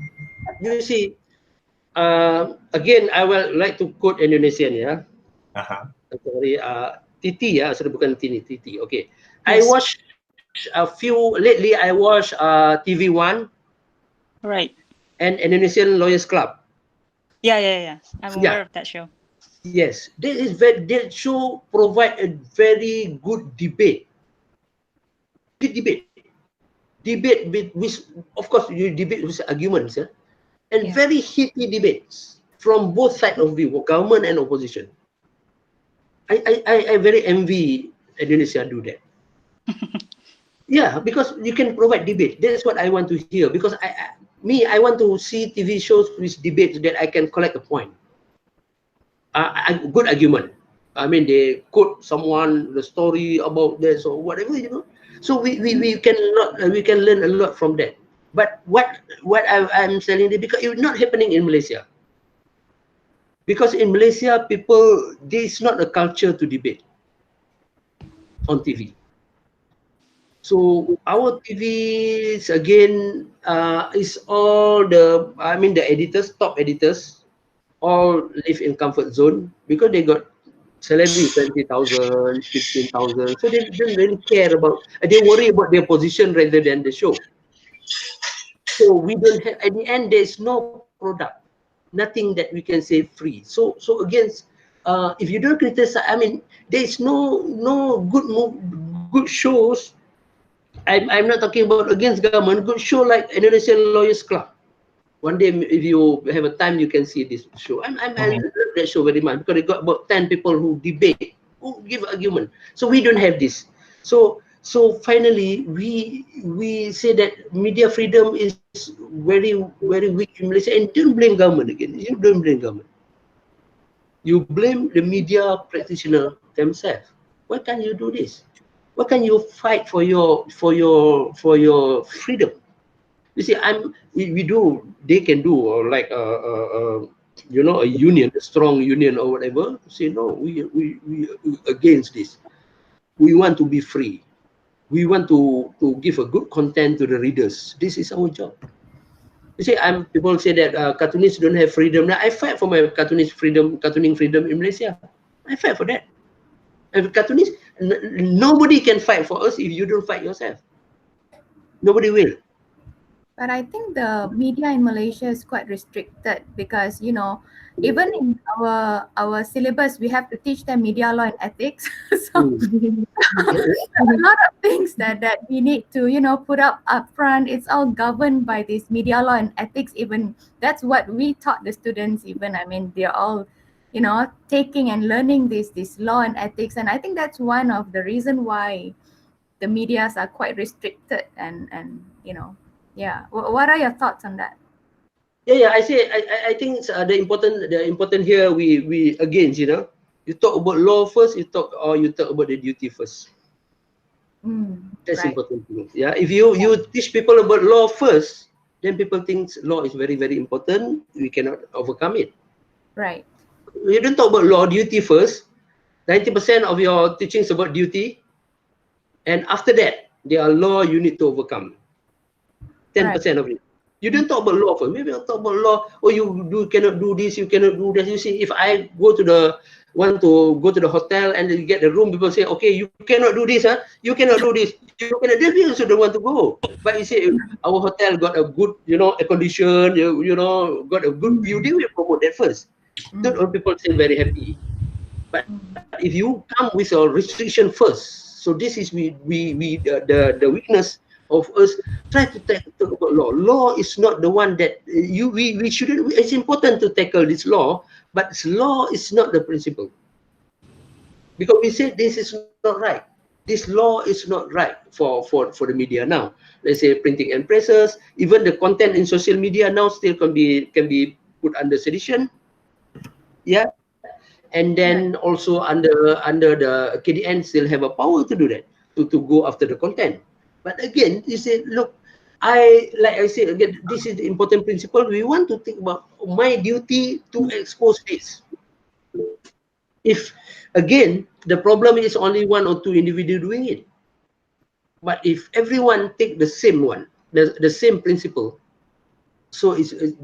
You see, again, I will like to quote Indonesian, yeah. Sorry, Titi, yeah, sorry, bukan Tini, Titi. Okay, yes. I watch lately. I watch TV1, right, and Indonesian Lawyers Club. Yeah. I'm aware of that show. Yes, that show provide a very good debate. Good debate with of course you debate with arguments, yeah? And very heated debates from both sides of view, government and opposition. I very envy Indonesia do that. Yeah, because you can provide debate. That's what I want to hear. Because I want to see TV shows with debates that I can collect a point. Good argument. I mean, they quote someone the story about this or whatever, you know. So we can learn a lot from that. But what I'm saying is because it's not happening in Malaysia. Because in Malaysia, there is not a culture to debate on TV. So our TVs again is all the editors, top editors, all live in comfort zone because they got salary 20,000, 15,000. So they don't really care about. They worry about their position rather than the show. So we don't have. At the end, there is no product, nothing that we can say free. So against. If you don't criticize, I mean, there is no good shows. I'm not talking about against government. Good show like Indonesian Lawyers Club. One day, if you have a time, you can see this show. I love that show very much because it got about 10 people who debate, who give argument. So we don't have this. So finally, we say that media freedom is very weak in Malaysia, and don't blame government again. You don't blame government. You blame the media practitioner themselves. Why can't you do this? Why can't you fight for your freedom? You see, we do. They can do or like a union, a strong union or whatever. Say no, we against this. We want to be free. We want to give a good content to the readers. This is our job. You see, people say that cartoonists don't have freedom. Now I fight for my cartooning freedom in Malaysia. I fight for that. As a cartoonist, nobody can fight for us if you don't fight yourself. Nobody will. But I think the media in Malaysia is quite restricted because, you know, even in our syllabus, we have to teach them media law and ethics. So a lot of things that we need to, you know, put up front. It's all governed by this media law and ethics. Even that's what we taught the students. Even I mean, they're all, you know, taking and learning this law and ethics. And I think that's one of the reason why the medias are quite restricted and you know. Yeah. What are your thoughts on that? Yeah. I think it's, the important here we again, you know, you talk about law first, you talk about the duty first. That's right. important thing. Yeah. If you teach people about law first, then people think law is very important. We cannot overcome it. Right. You don't talk about law duty first. 90% of your teaching is about duty, and after that, there are law you need to overcome. 10% of it. You don't talk about law first. Maybe I'll talk about law. Oh, cannot do this. You cannot do that. You see, if I want to go to the hotel and you get the room, people say, okay, you cannot do this, huh? You cannot do this. You cannot. Then we also don't want to go. But you see, our hotel got a good, you know, air condition. You know, got a good view. They will promote that first. Not all people say very happy. But if you come with a restriction first, so this is the weakness of us. Try to talk about law. Law is not the one that we shouldn't. It's important to tackle this law, but law is not the principle. Because we say this is not right. This law is not right for the media now. Let's say printing and presses, even the content in social media now still can be put under sedition. Yeah. And then also under the KDN still have a power to do that, to go after the content. But again, you say, look, like I said again, this is the important principle. We want to think about my duty to expose this. If again the problem is only one or two individuals doing it, but if everyone take the same one, the same principle, so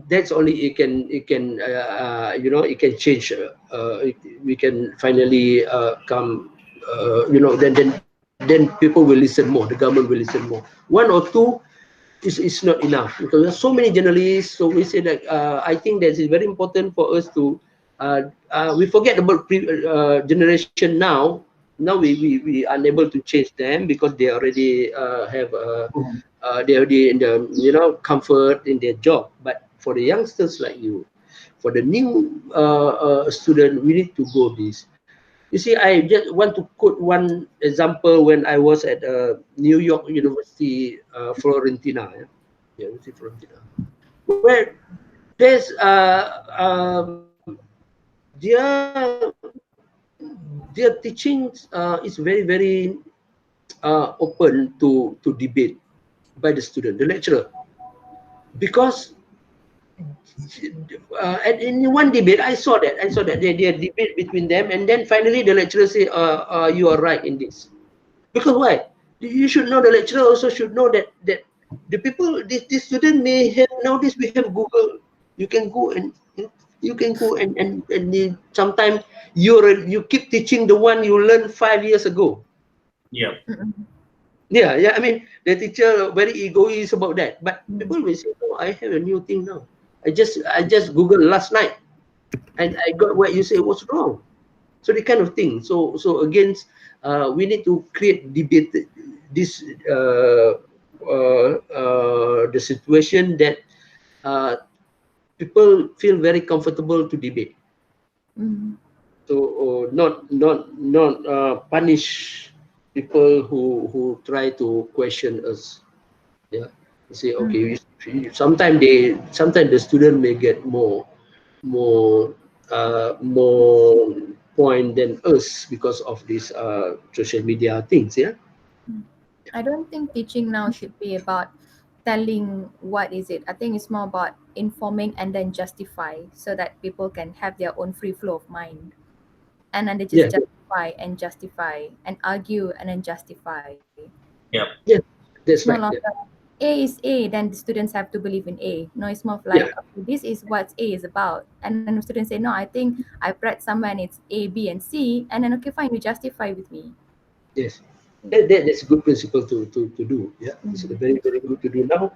that's only it can you know, it can change. We can finally come. You know, then people will listen more. The government will listen more. One or two is not enough because there's so many journalists. So we say that I think that it's very important for us to we forget about generation now. Now we unable to change them because they already have they already in the comfort in their job. But for the youngsters like you, for the new student, we need to go this. You see, I just want to quote one example when I was at New York University, Florentina, University Florentina, where there's their their teaching is very open to debate by the student, the lecturer, because in one debate I saw that they debate between them, and then finally the lecturer say, you are right in this. Because why? You should know, the lecturer also should know that the people, this student may have, nowadays we have Google. You can go and sometimes you keep teaching the one you learned 5 years ago. Yeah. Yeah. I mean, the teacher very egoist about that. But people will say, "Oh, I have a new thing now. I just Googled last night, and I got what you say. What's wrong?" So the kind of thing. So again, we need to create debate this the situation that people feel very comfortable to debate. So not punish people who try to question us. Yeah, you say okay. Sometimes the student may get more point than us because of these social media things. Yeah. I don't think teaching now should be about telling what is it. I think it's more about informing and then justify so that people can have their own free flow of mind. And then they just Yeah. justify and argue and then justify. Yeah. Yeah. It's That's no right. longer A is A, then the students have to believe in A. No, it's more of Yeah. like, okay, this is what A is about. And then the students say, no, I think I've read somewhere and it's A, B, and C. And then, okay, fine, you justify with me. Yes. That's a good principle to do. Yeah. It's very good to do now.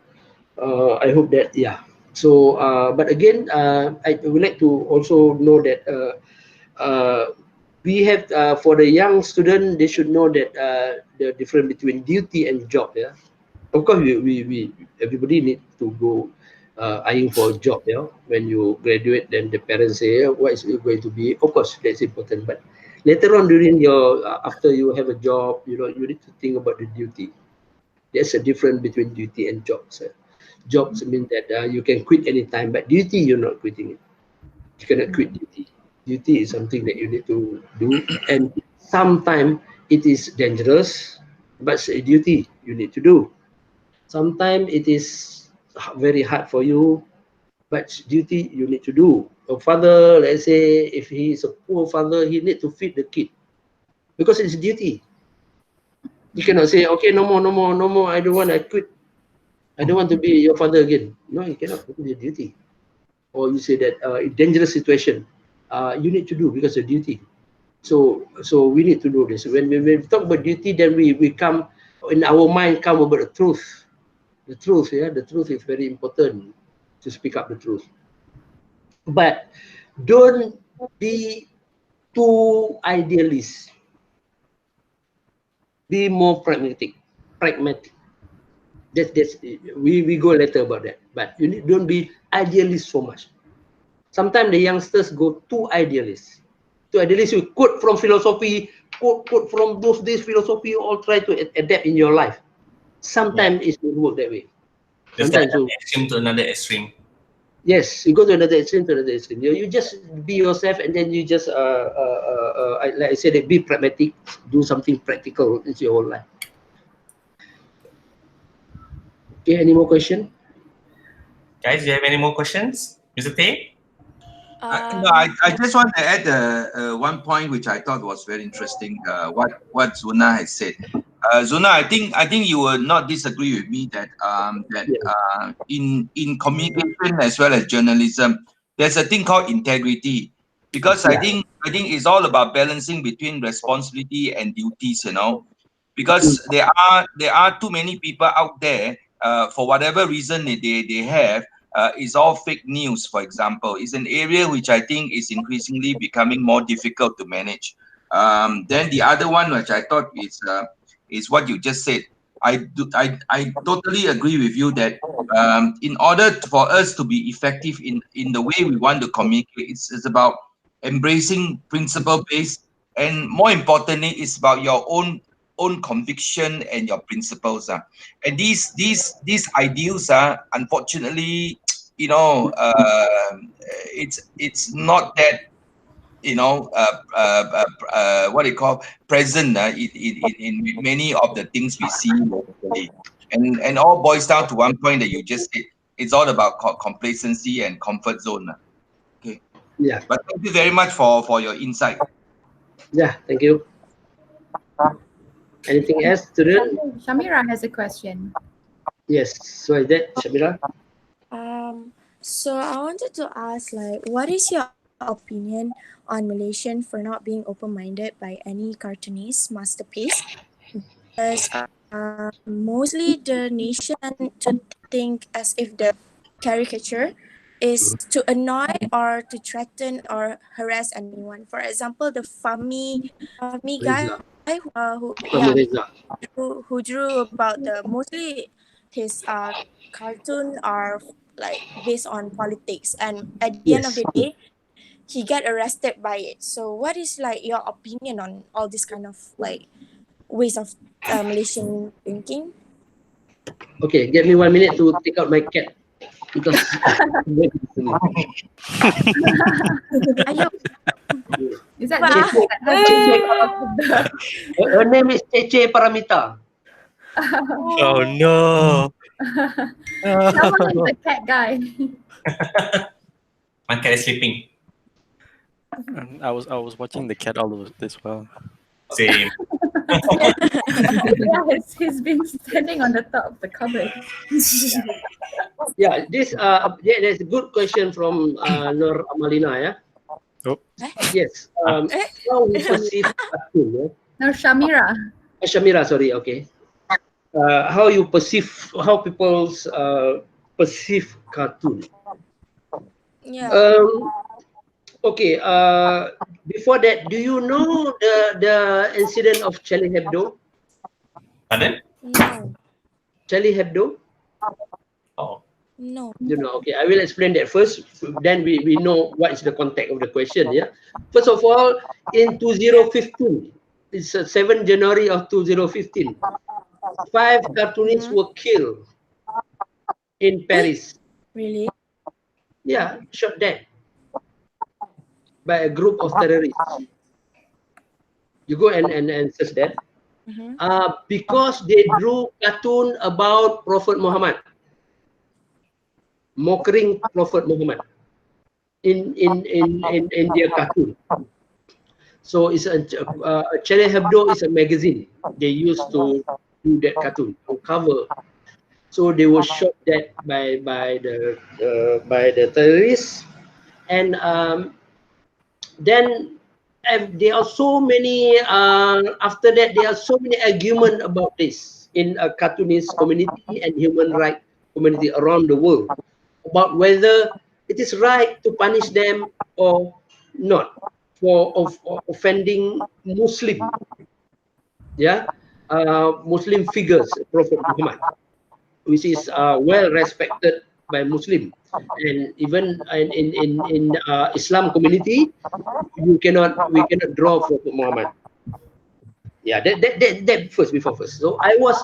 I hope that, yeah. So, but again, I would like to also know that we have for the young student, they should know that the difference between duty and job. Yeah, of course, we everybody need to go eyeing for a job. Yeah, when you graduate, then the parents say, what is it going to be? Of course, that's important. But later on, during your after you have a job, you need to think about the duty. There's a difference between duty and jobs. Jobs mean that you can quit anytime, but duty, you're not quitting it. You cannot quit duty. Duty is something that you need to do, and sometimes it is dangerous, but it's a duty you need to do. Sometimes it is very hard for you, but it's duty you need to do. A father, let's say, if he is a poor father, he need to feed the kid because it's duty. You cannot say, okay, no more. I don't want. I quit. I don't want to be your father again. No, you cannot. It's your duty. Or you say that in dangerous situation, you need to do because of duty. So we need to do this. When we talk about duty, then we come in our mind come about the truth. The truth, yeah, the truth is very important to speak up the truth. But don't be too idealist. Be more pragmatic. Pragmatic. That's we go later about that. But don't be idealist so much. Sometimes the youngsters go too idealist. Too idealist, you quote from philosophy, quote from this philosophy, you all try to adapt in your life. Sometimes it will work that way. Just like Sometimes so. extreme to another extreme. Yes, you go to another extreme, You just be yourself, and then you just like I said, be pragmatic, do something practical in your whole life. Okay, any more question? Guys, do you have any more questions? Mr. Tay? No, I just want to add one point which I thought was very interesting. What Zunar has said. Zunar, I think you will not disagree with me that in communication as well as journalism, there's a thing called integrity, because I think it's all about balancing between responsibility and duties. Because there are too many people out there, for whatever reason they have, is all fake news, for example, is an area which I think is increasingly becoming more difficult to manage. Then the other one, which I thought is what you just said. I totally agree with you that in order for us to be effective in the way we want to communicate, it's about embracing principle-based, and more importantly, it's about your own conviction and your principles. And these ideals are unfortunately, it's not that, what they call present in many of the things we see locally, and all boils down to one point that you just said. It's all about complacency and comfort zone. Okay. Yeah. But thank you very much for your insight. Yeah. Thank you. Anything else, student? Shamira has a question. Yes. So is that Shamira? So I wanted to ask, like, what is your opinion on Malaysian for not being open-minded by any cartoonist masterpiece? Because mostly the nation to think as if the caricature is to annoy or to threaten or harass anyone. For example, the Fahmi guy Reza. who drew about the mostly his cartoon are like based on politics, and at the end of Yes. the day he get arrested by it. So what is like your opinion on all this kind of like ways of Malaysian thinking? Okay, give me 1 minute to take out my cat because Ayo, Is that Wow. the that has to take off the her name is Cece Paramita. Oh no. someone is the cat guy. My cat is sleeping. I was watching the cat all of this while. Same. Yes, he's been standing on the top of the cupboard. Yeah, there's a good question from Nur Amalina. Yeah. Oh. Yes. How we perceive cartoon? Yeah? No, Shamira. Shamira, sorry. Okay. How people perceive cartoon? Yeah. Okay. Before that, do you know the incident of Charlie Hebdo? Pardon? No. Charlie Hebdo? Oh. No. You know, okay, I will explain that first. Then we know what is the context of the question. Yeah. First of all, in 2015, it's 7 January of 2015, 5 cartoonists were killed in Paris. Really? Yeah, shot dead by a group of terrorists. You go and search that. Because they drew cartoon about Prophet Muhammad, mocking Prophet Muhammad in their cartoon. So it's Charlie Hebdo is a magazine. They used to do that cartoon on cover. So they were shot dead by the terrorists, and then there are so many. After that, there are so many arguments about this in a cartoonist community and human rights community around the world about whether it is right to punish them or not for offending Muslim, Muslim figures, Prophet Muhammad, which is well respected by Muslim, and even in Islam community, we cannot draw Prophet Muhammad. Yeah, that first before first. So I was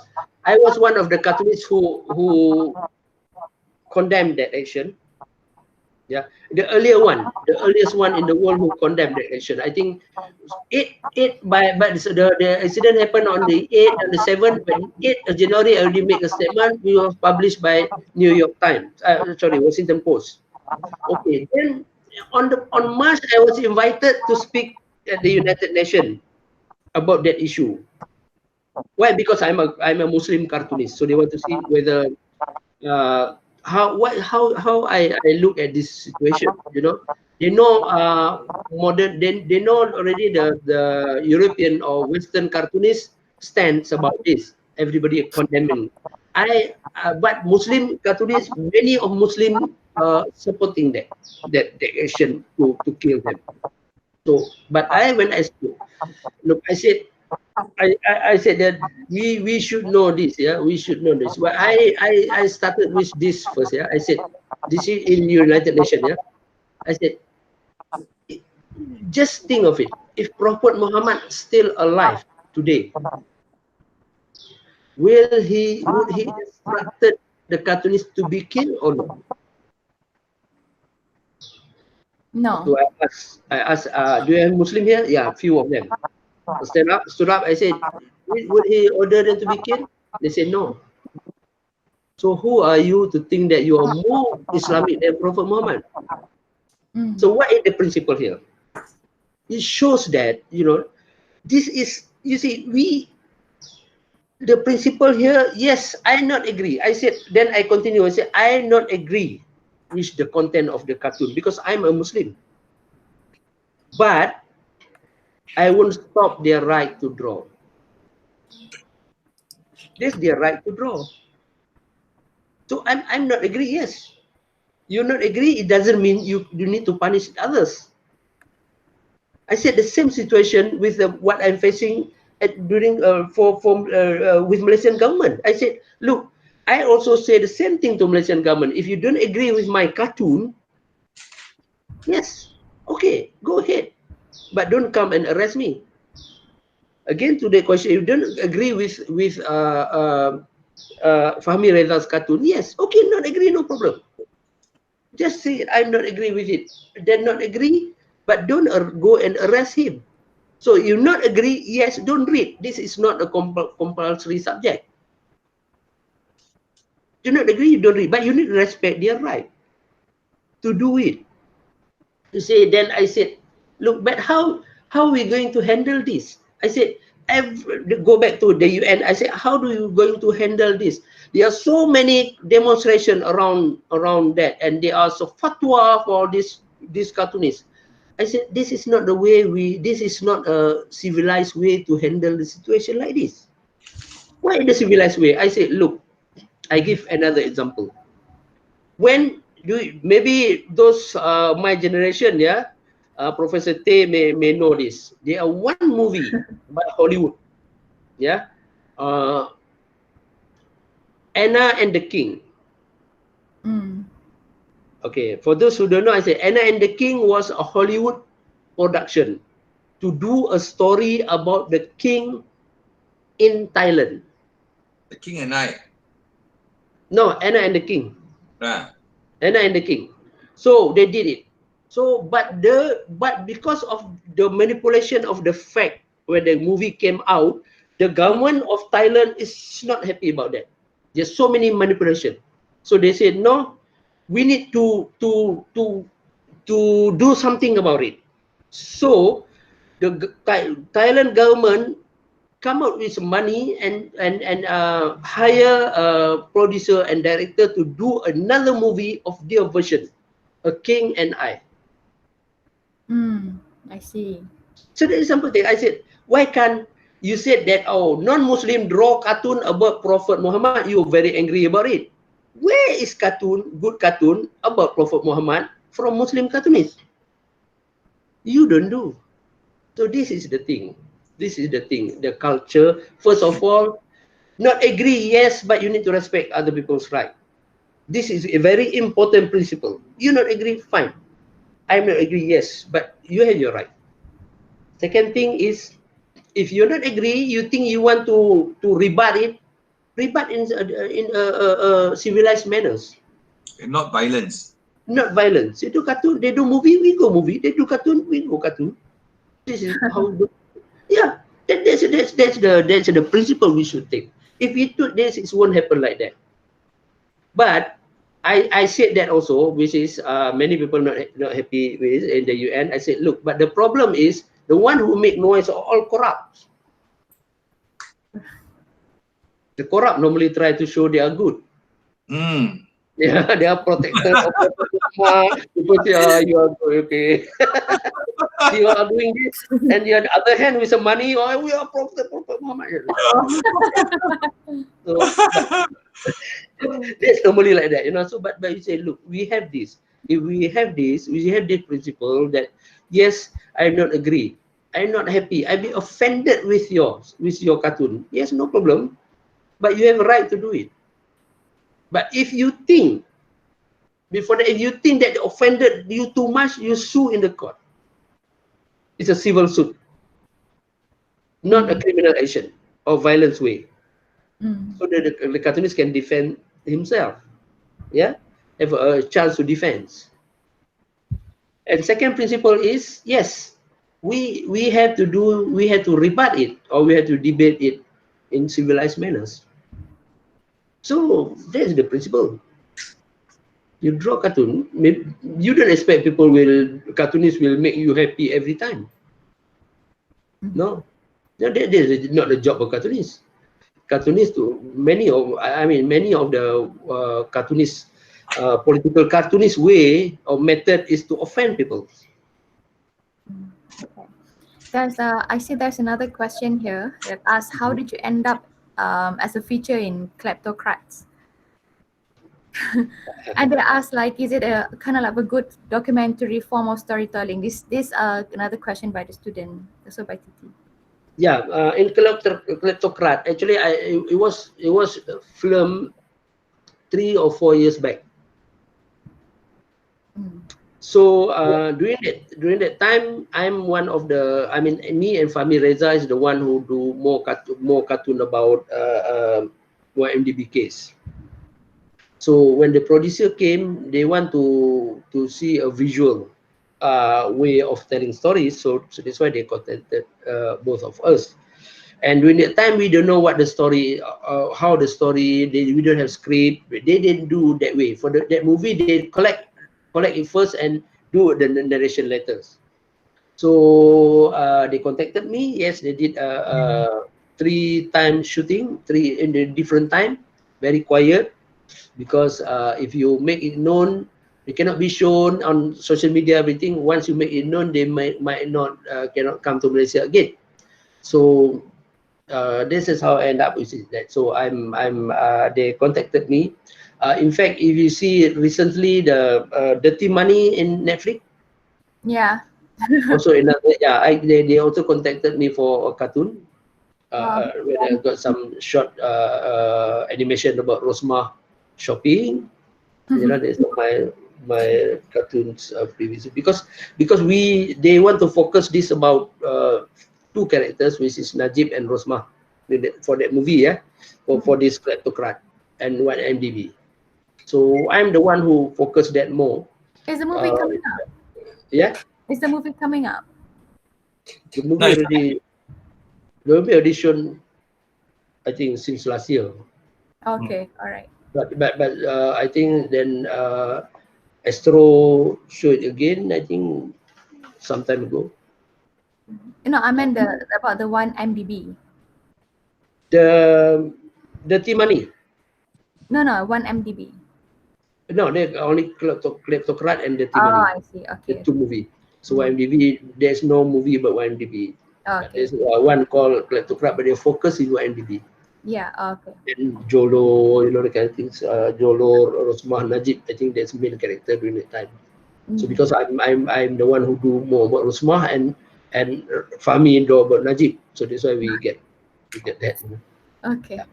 one of the cartoonists who condemned that action. Yeah, the earliest one in the world who condemned that action. I think the incident happened on the 8th and the 7th, but 8th of January I already made a statement. We was published by New York Times. Washington Post. Okay, then on March I was invited to speak at the United Nations about that issue. Why? Because I'm a Muslim cartoonist, so they want to see whether how I look at this situation. You know, they know they know already the European or Western cartoonist stance about this. Everybody condemning. But Muslim cartoonists, many of Muslim supporting that action to kill them. So, but when I spoke, look, I said that we should know this, yeah, we should know this. But I started with this first, yeah. I said this is in United Nations, yeah. I said, just think of it. If Prophet Muhammad still alive today, would he instructed the cartoonist to be killed or not? No. So I asked, do you have Muslim here? Yeah, few of them. Stood up. I said, would he order them to be killed? They said no. So who are you to think that you are more Islamic than Prophet Muhammad? So what is the principle here? It shows that, this is, you see, the principle here, yes, I not agree. I said, then I continue. I said, I not agree with the content of the cartoon because I'm a Muslim. But I won't stop their right to draw. That's their right to draw. So I'm not agree, yes. You not agree, it doesn't mean you need to punish others. I said the same situation with what I'm facing during with Malaysian government. I said, look, I also say the same thing to Malaysian government. If you don't agree with my cartoon, yes, okay, go ahead, but don't come and arrest me. Again, to the question, you don't agree with Fahmi Reza's cartoon, yes, okay, not agree, no problem. Just say I'm not agree with it. Then not agree, but don't go and arrest him. So you not agree, yes, don't read. This is not a compulsory subject. You not agree, you don't read, but you need to respect their right to do it. To say, then I said, look, but how are we going to handle this? I said, go back to the UN. I said, how do you going to handle this? There are so many demonstrations around that, and there are so fatwa for this cartoonist. I said, this is not the way this is not a civilized way to handle the situation like this. Why in the civilized way? I said, look, I give another example. When maybe those my generation, yeah, Professor Tay may know this. There are one movie by Hollywood, yeah, Anna and the King. Okay, for those who don't know, I say Anna and the King was a Hollywood production to do a story about the king in Thailand. The King and I. No, Anna and the King. Ah. Anna and the King. So they did it. So, but because of the manipulation of the fact when the movie came out, the government of Thailand is not happy about that. There's so many manipulation. So they said, no, we need to do something about it. So the Thailand government come out with money and hire a producer and director to do another movie of their version, A King and I. I see. So that is something I said, why can't you said that, oh, non-Muslim draw cartoon about Prophet Muhammad, you're very angry about it. Where is good cartoon about Prophet Muhammad from Muslim cartoonists? You don't do. So this is the thing. This is the thing. The culture, first of all, not agree, yes, but you need to respect other people's right. This is a very important principle. You not agree, fine. I'm not agree, yes, but you have your right. Second thing is, if you not agree, you think you want to rebut it, rebut in civilized manners. Not violence. Not violence. They do cartoon, they do movie, we go movie. They do cartoon, we go cartoon. This is how we do. Yeah, that's the principle we should take. If we do this, it won't happen like that. But I said that also, which is many people not happy with in the UN. I said, look, but the problem is the one who make noise are all corrupt. The corrupt normally try to show they are good. Yeah, they are protected of people say, you are good, okay. You are doing this, and the other hand with some money, oh, we are Prophet Muhammad. So That's normally like that, you know. So, but you say, look, we have this. If we have this principle that yes, I not agree, I'm not happy, I be offended with your cartoon. Yes, no problem, but you have a right to do it. But if you think before that, if you think that offended you too much, you sue in the court. It's a civil suit, not a criminal action or violence way. So the cartoonist can defend himself. Yeah, have a chance to defend. And second principle is yes, we have to rebut it, or we have to debate it in civilized manners. So that's the principle. You draw cartoon, maybe you don't expect cartoonists will make you happy every time. No, that is not the job of cartoonists. Cartoonists, many of the cartoonists, political cartoonist way or method is to offend people. I see there's another question here that asks, how did you end up as a feature in Kleptocrats? And they ask, like, is it a kind of like a good documentary form of storytelling? This another question by the student, also by Titi. Yeah, in Kleptocrat, actually, it was filmed 3 or 4 years back. So during that time, I'm one of the. I mean, me and Fahmi Reza is the one who do more cartoon about YMDB case. So when the producer came, they want to see a visual way of telling stories. So that's why they contacted both of us. And during that time, we don't know what the story, how the story. We don't have script. They didn't do that way. For that movie, they collect it first and do the narration letters. So they contacted me. Yes, they did 3-time shooting, 3 in the different time, very quiet, because if you make it known, it cannot be shown on social media. Everything once you make it known, they might not cannot come to Malaysia again. So this is how I end up with that. So they contacted me. In fact, if you see recently the Dirty Money in Netflix. Yeah. Also another, they also contacted me for a cartoon. Where I got some short animation about Rosmah shopping. You know, that's my cartoons previously, because they want to focus this about 2 characters, which is Najib and Rosmah, for that movie, for this Kleptocrat and YMDB. So I'm the one who focused that more. Is the movie coming up? Yeah. Is the movie coming up? The movie already shown, I think, since last year. Okay, all right. But I think then Astro showed it again, I think, some time ago. No, I meant about the one MDB. The Dirty Money. No, one MDB. No, they only Kleptocrat and Dirty Money. I see. Okay. The 2 movie. So YMDB, there's no movie about YMDB. Okay. There's one called Kleptocrat, but they focus in YMDB. Yeah. Okay. And Jolo, you know, the kind of things. Jolo, Rosmah, Najib, I think that's main character during that time. So because I'm the one who do more about Rosmah, and Fahmi do about Najib. So that's why we get that. You know? Okay. Yeah.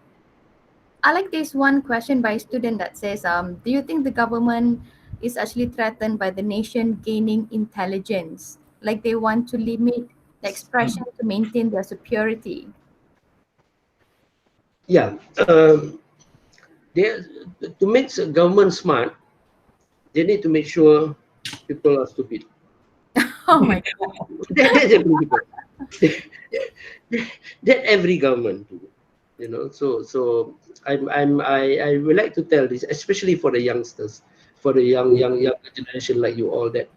I like this one question by a student that says, do you think the government is actually threatened by the nation gaining intelligence? Like they want to limit the expression to maintain their superiority? Yeah. To make the government smart, they need to make sure people are stupid. Oh my God. That's a principle. That every government do. You know, so I would like to tell this, especially for the youngsters, for the young generation like you all, that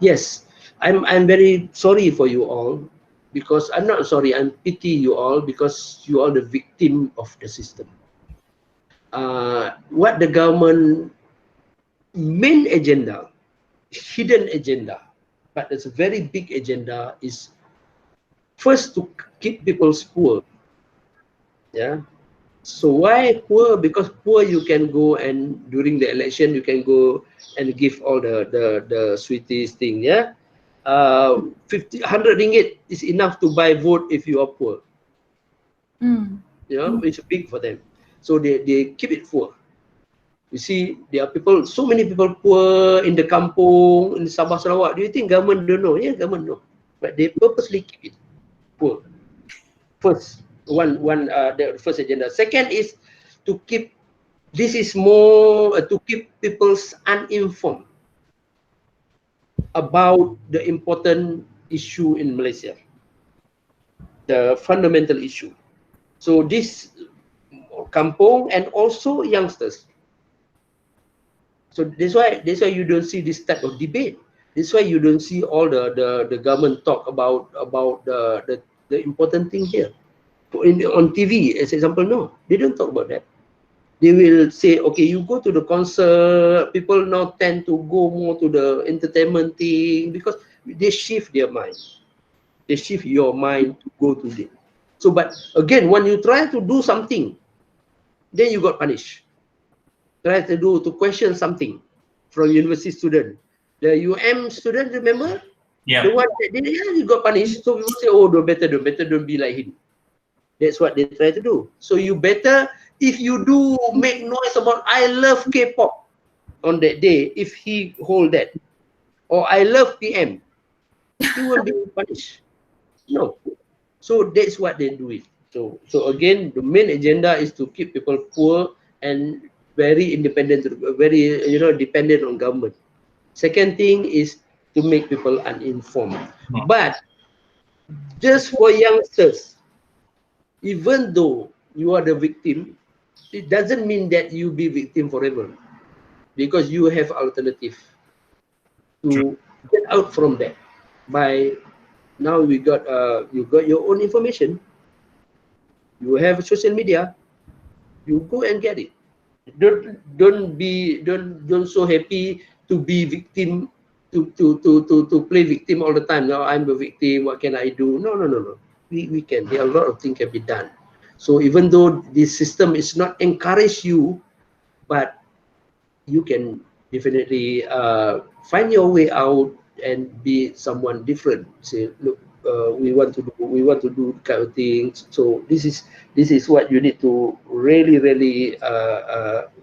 yes, I'm very sorry for you all, because I'm not sorry, I'm pity you all, because you are the victim of the system. What the government main agenda, hidden agenda, but it's a very big agenda, is first to keep people poor. Yeah. So why poor? Because poor you can go and during the election you can go and give all the sweeties thing, yeah. 100 ringgit is enough to buy vote if you are poor. You know, it's big for them. So they keep it poor. You see, there are people, so many people poor in the kampung, in Sabah, Sarawak. Do you think government don't know? Yeah, government know. But they purposely keep it poor. First, the first agenda. Second is to keep, this is more to keep people uninformed about the important issue in Malaysia, the fundamental issue. So this kampung and also youngsters. So that's why you don't see this type of debate. That's why you don't see all the government talk about the important thing here. On TV, as example, no, they don't talk about that. They will say, okay, you go to the concert. People now tend to go more to the entertainment thing because they shift their mind. They shift your mind to go to it. So, but again, when you try to do something, then you got punished. Try to question something from university student. The student, remember? Yeah. The one that did, yeah, you got punished. So people say, oh, don't be like him. That's what they try to do. So you better, if you do make noise about I love K-pop on that day, if he hold that, or I love PM, he will be punished. No. So that's what they do it. So again, the main agenda is to keep people poor and very independent, very dependent on government. Second thing is to make people uninformed. But just for youngsters, even though you are the victim, it doesn't mean that you be victim forever, because you have alternative to get out from that. By now you got your own information. You have social media. You go and get it. Don't so happy to be victim, to play victim all the time. Now I'm a victim, what can I do? No. We can. There are a lot of things can be done. So even though this system is not encourage you, but you can definitely find your way out and be someone different. Say, look, we want to do kind of things. So this is what you need to really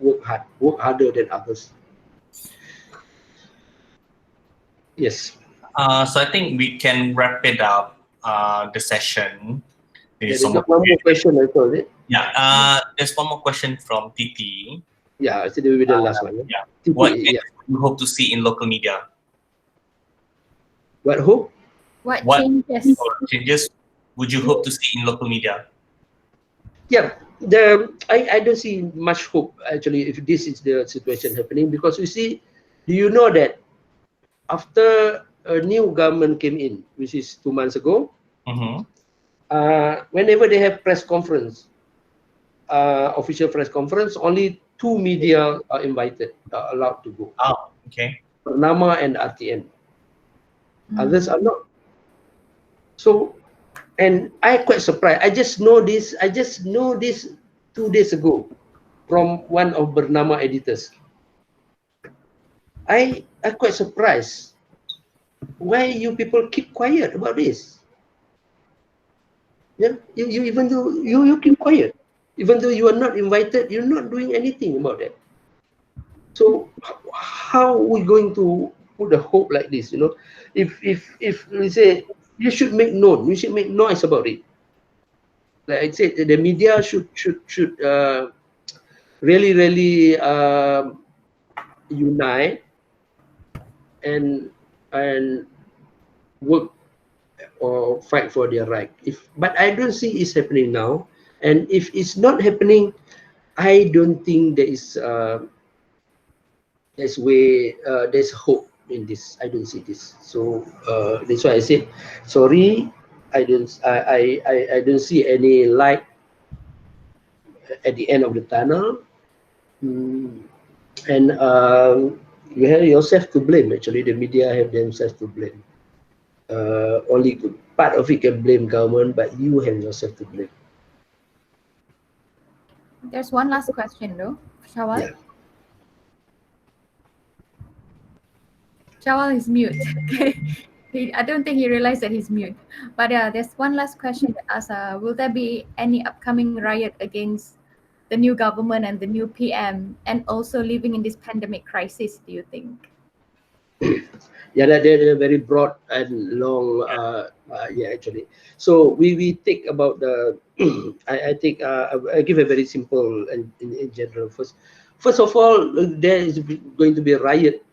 work harder than others. Yes. So I think we can wrap it up, the session. There's one more question I saw, is it? Yeah, there's one more question from Titi. Yeah, I said we will be the last one. Yeah. Titi, What do you hope to see in local media? What hope? What changes would you hope to see in local media? Yeah, I don't see much hope actually if this is the situation happening, because you see, do you know that after a new government came in, which is 2 months ago, whenever they have press conference, official press conference, only 2 media are invited, allowed to go. Oh, okay. Nama and RTN. Others are not. So, and I quite surprised. I just know this 2 days ago from one of Bernama editors. I quite surprised. Why you people keep quiet about this? Yeah, you even though you keep quiet, even though you are not invited, you're not doing anything about that. So how are we going to put a hope like this? You know, if we say you should make known, we should make noise about it. Like I said, the media should really unite and work or fight for their right. But I don't see it's happening now. And if it's not happening, I don't think there's hope in this. I don't see this. So that's why I said sorry. I don't see any light at the end of the tunnel. And you have yourself to blame. Actually, the media have themselves to blame. Only part of it can blame government, but you have yourself to blame. There's one last question though. Shawal? Yeah. Shawal is mute. Okay. I don't think he realized that he's mute. But there's one last question that asks, will there be any upcoming riot against the new government and the new PM, and also living in this pandemic crisis, do you think? Yeah, they're very broad and long. Yeah, actually. So we think about the. I think I give a very simple and in general. First of all, there is going to be a riot.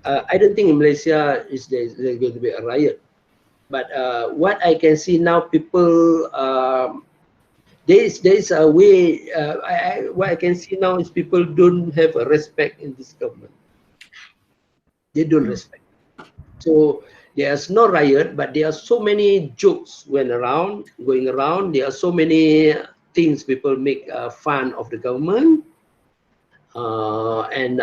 I don't think in Malaysia there's going to be a riot. But what I can see now, people there is a way. What I can see now is people don't have a respect in this government. They don't respect. So there's no riot, but there are so many jokes going around. There are so many things people make fun of the government, and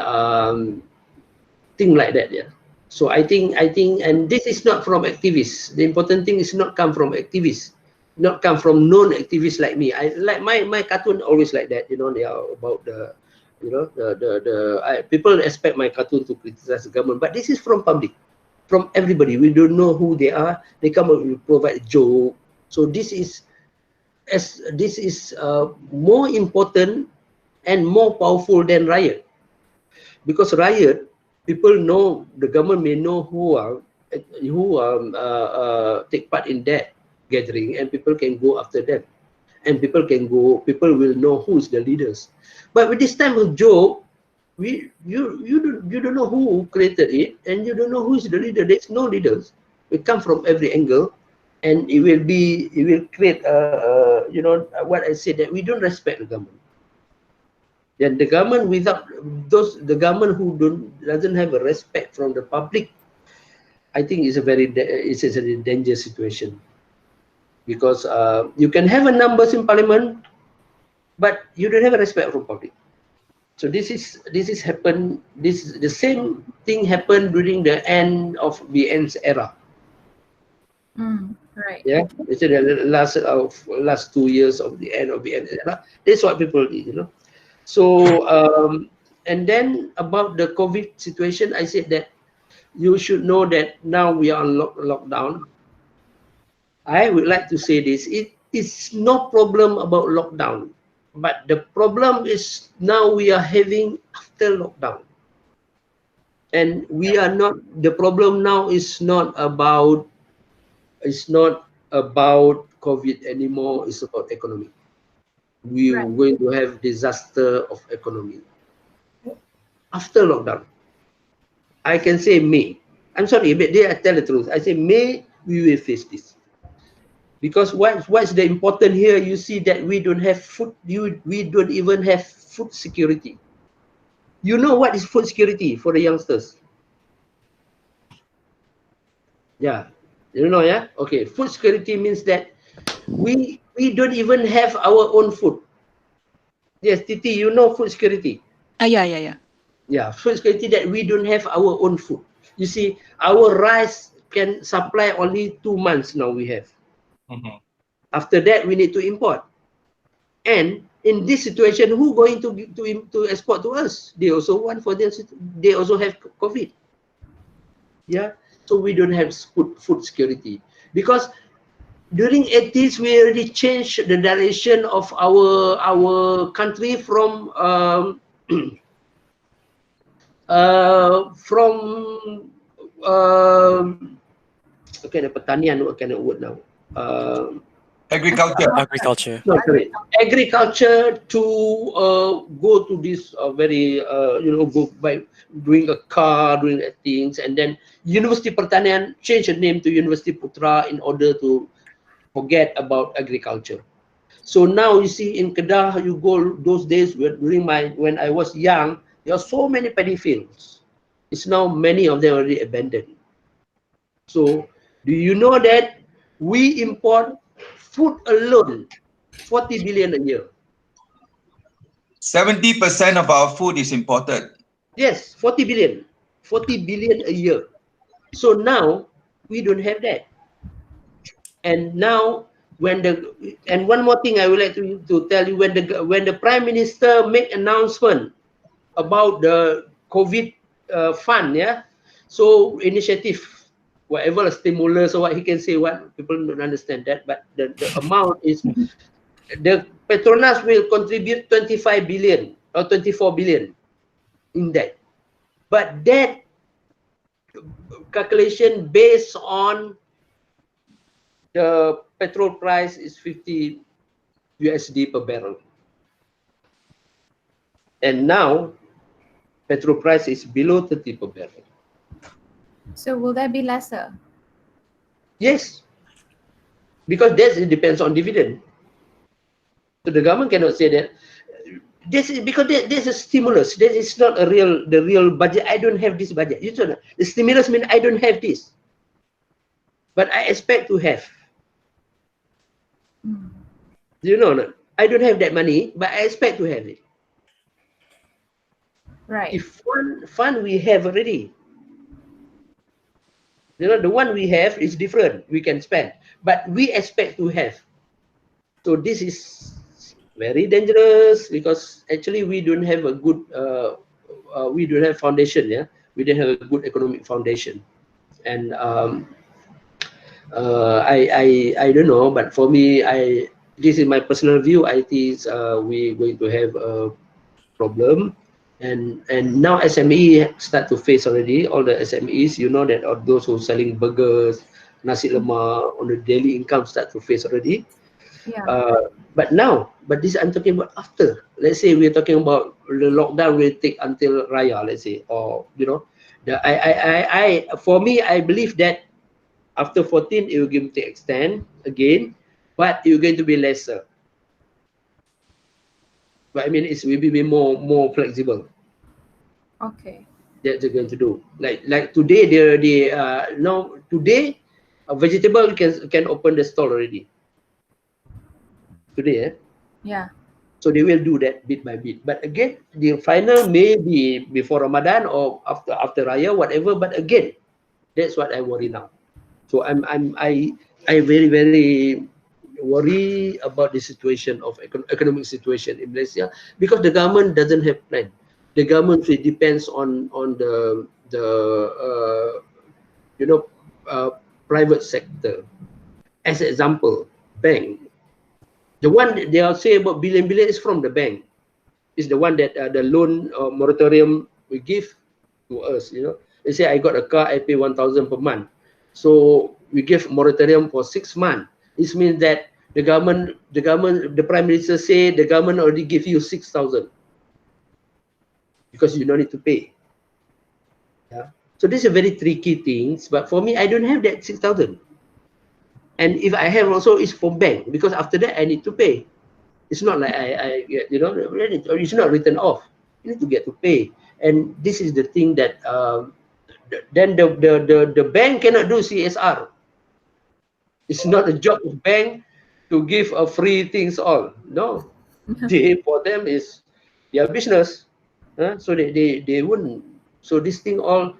things like that. Yeah. So I think, and this is not from activists. The important thing is not come from activists, not come from non-activists like me. I like my cartoon always like that. You know, they are about the, you know, people expect my cartoon to criticize the government, but this is from public. From everybody. We don't know who they are. They come up and provide a joke. So this is more important and more powerful than riot. Because riot, people know, the government may know who take part in that gathering, and people can go after them, and people will know who is the leaders. But with this time of joke, you don't know who created it, and you don't know who is the leader. There's no leaders. It come from every angle, and it will create you know what I said, that we don't respect the government. Then the government the government who doesn't have a respect from the public, I think is it's a dangerous situation, because you can have a numbers in parliament, but you don't have a respect from public. So this is happened. The same thing happened during the end of BN's era. Right. Yeah, it's the last 2 years of the end of BN's era. That's what people did, you know. So and then about the COVID situation, I said that you should know that now we are on lockdown. I would like to say this: it is no problem about lockdown, but the problem is now we are having after lockdown. And we are not, the problem now is not about COVID anymore. It's about economy. We are going to have disaster of economy after lockdown. I can say May. I'm sorry, but I tell the truth. I say May we will face this, because what's the important here? You see that we don't have food. We don't even have food security. You know what is food security for the youngsters? Yeah, you know, yeah. Okay, food security means that we don't even have our own food. Yes, Titi, you know food security. Yeah. Yeah, food security, that we don't have our own food. You see, our rice can supply only 2 months now we have. After that, we need to import. And in this situation, who going to export to us? They also want for them. They also have COVID. Yeah, so we don't have food security, because during 80s we already changed the direction of our country from okay, the pertanian, what kind of word now? Agriculture. Agriculture. No, sorry. Agriculture to go to this very you know, go by doing a car, doing things, and then University Pertanian change the name to University Putra in order to forget about agriculture. So now you see in Kedah, you go those days when I was young, there are so many paddy fields. It's now many of them already abandoned. So do you know that we import food alone 40 billion a year? 70% of our food is imported. Yes, 40 billion. 40 billion a year. So now we don't have that. And now and one more thing I would like to tell you, when the Prime Minister make announcement about the COVID fund, yeah, so initiative, whatever stimulus or what he can say, what people don't understand that, but the amount is the Petronas will contribute 25 billion or 24 billion in that, but that calculation based on the petrol price is 50 USD per barrel, and now petrol price is below 30 per barrel. So will that be lesser? Yes, because that depends on dividend. So the government cannot say that this is because this is stimulus. This is not the real budget. I don't have this budget. You know, the stimulus means I don't have this, but I expect to have. You know, I don't have that money, but I expect to have it. Right. If fund we have already, you know, the one we have is different. We can spend, but we expect to have. So this is very dangerous because actually we don't have a good, we don't have foundation. Yeah, we don't have a good economic foundation, and I don't know, but for me, this is my personal view. I think we're going to have a problem, and now SME start to face already. All the SMEs, you know, that all those who selling burgers, nasi lemak on the daily income start to face already. Yeah. But this I'm talking about after. Let's say we're talking about the lockdown will take until Raya, let's say, or you know, for me, I believe that after 14 it will going to extend again, but it will going to be lesser. But I mean, it will be more flexible. Okay. That they're going to do. Like today, today, a vegetable can open the stall already. Today, Yeah. so they will do that bit by bit. But again, the final may be before Ramadan or after Raya, whatever. But again, that's what I worry now. So I very worry about the situation of economic situation in Malaysia because the government doesn't have plan. The government depends on the you know, private sector. As an example, bank. The one that they are say about billion is from the bank. Is the one that the loan moratorium we give to us. You know, they say I got a car, I pay 1,000 per month. So we give moratorium for 6 months. This means that the Prime Minister say the government already give you 6,000 because you don't need to pay. Yeah. So this is a very tricky things. But for me, I don't have that 6,000. And if I have also, it's for bank because after that I need to pay. It's not like I you know, it's not written off. You need to get to pay. And this is the thing that then the bank cannot do CSR. It's not a job of bank to give a free things all. No, for them is their business. So they wouldn't. So this thing all,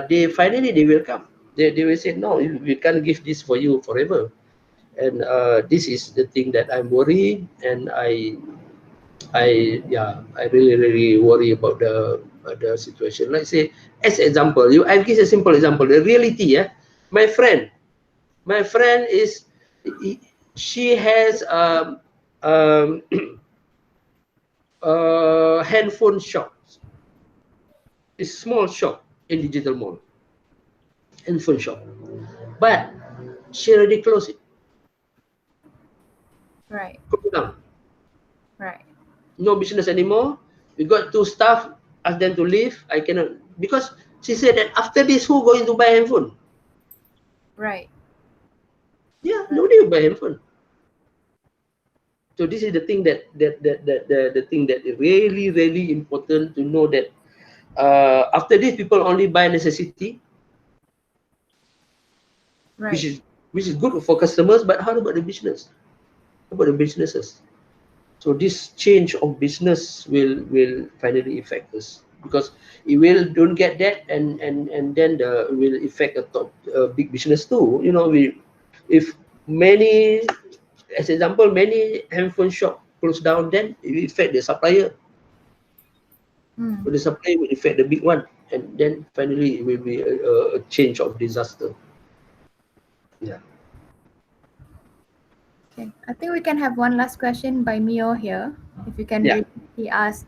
they finally they will come. They will say no, we can't give this for you forever. And this is the thing that I'm worried, and I really worry about the situation. Let's say, as example, I give a simple example. The reality, my friend is she has handphone shop. It's small shop in digital mall. Handphone shop, but she already closed it. Right. Close down. Right. No business anymore. We got 2 staff, ask them to leave. I cannot, because she said that after this, who going to buy handphone? Right. Yeah, nobody will buy handphone. So this is the thing the thing that is really important to know that after this, people only buy necessity, Right. which is good for customers. But how about the business? How about the businesses? So this change of business will finally affect us, because it will don't get that, and then will affect a top big business too. You know, if many As example, many handphone shop close down, then it will affect the supplier. So the supplier will affect the big one, and then finally it will be a change of disaster. Yeah. Okay, I think we can have one last question by Mio here. If you can Yeah. really ask.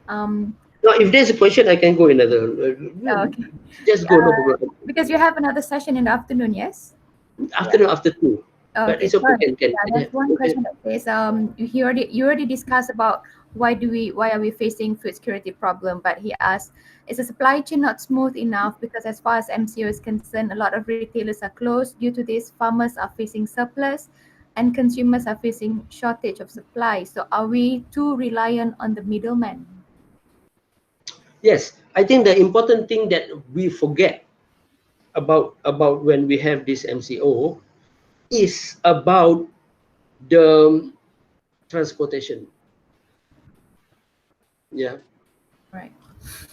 No, if there's a question, I can go another. Okay. Just go, no problem. Because you have another session in the afternoon, yes? Afternoon, after 2. But Okay, it's okay. Can there's one question that says, you already discussed about why are we facing food security problem, but he asked, is the supply chain not smooth enough? Because as far as MCO is concerned, a lot of retailers are closed. Due to this, farmers are facing surplus and consumers are facing shortage of supply. So are we too reliant on the middleman? Yes, I think the important thing that we forget about when we have this MCO is about the transportation. Yeah. Right.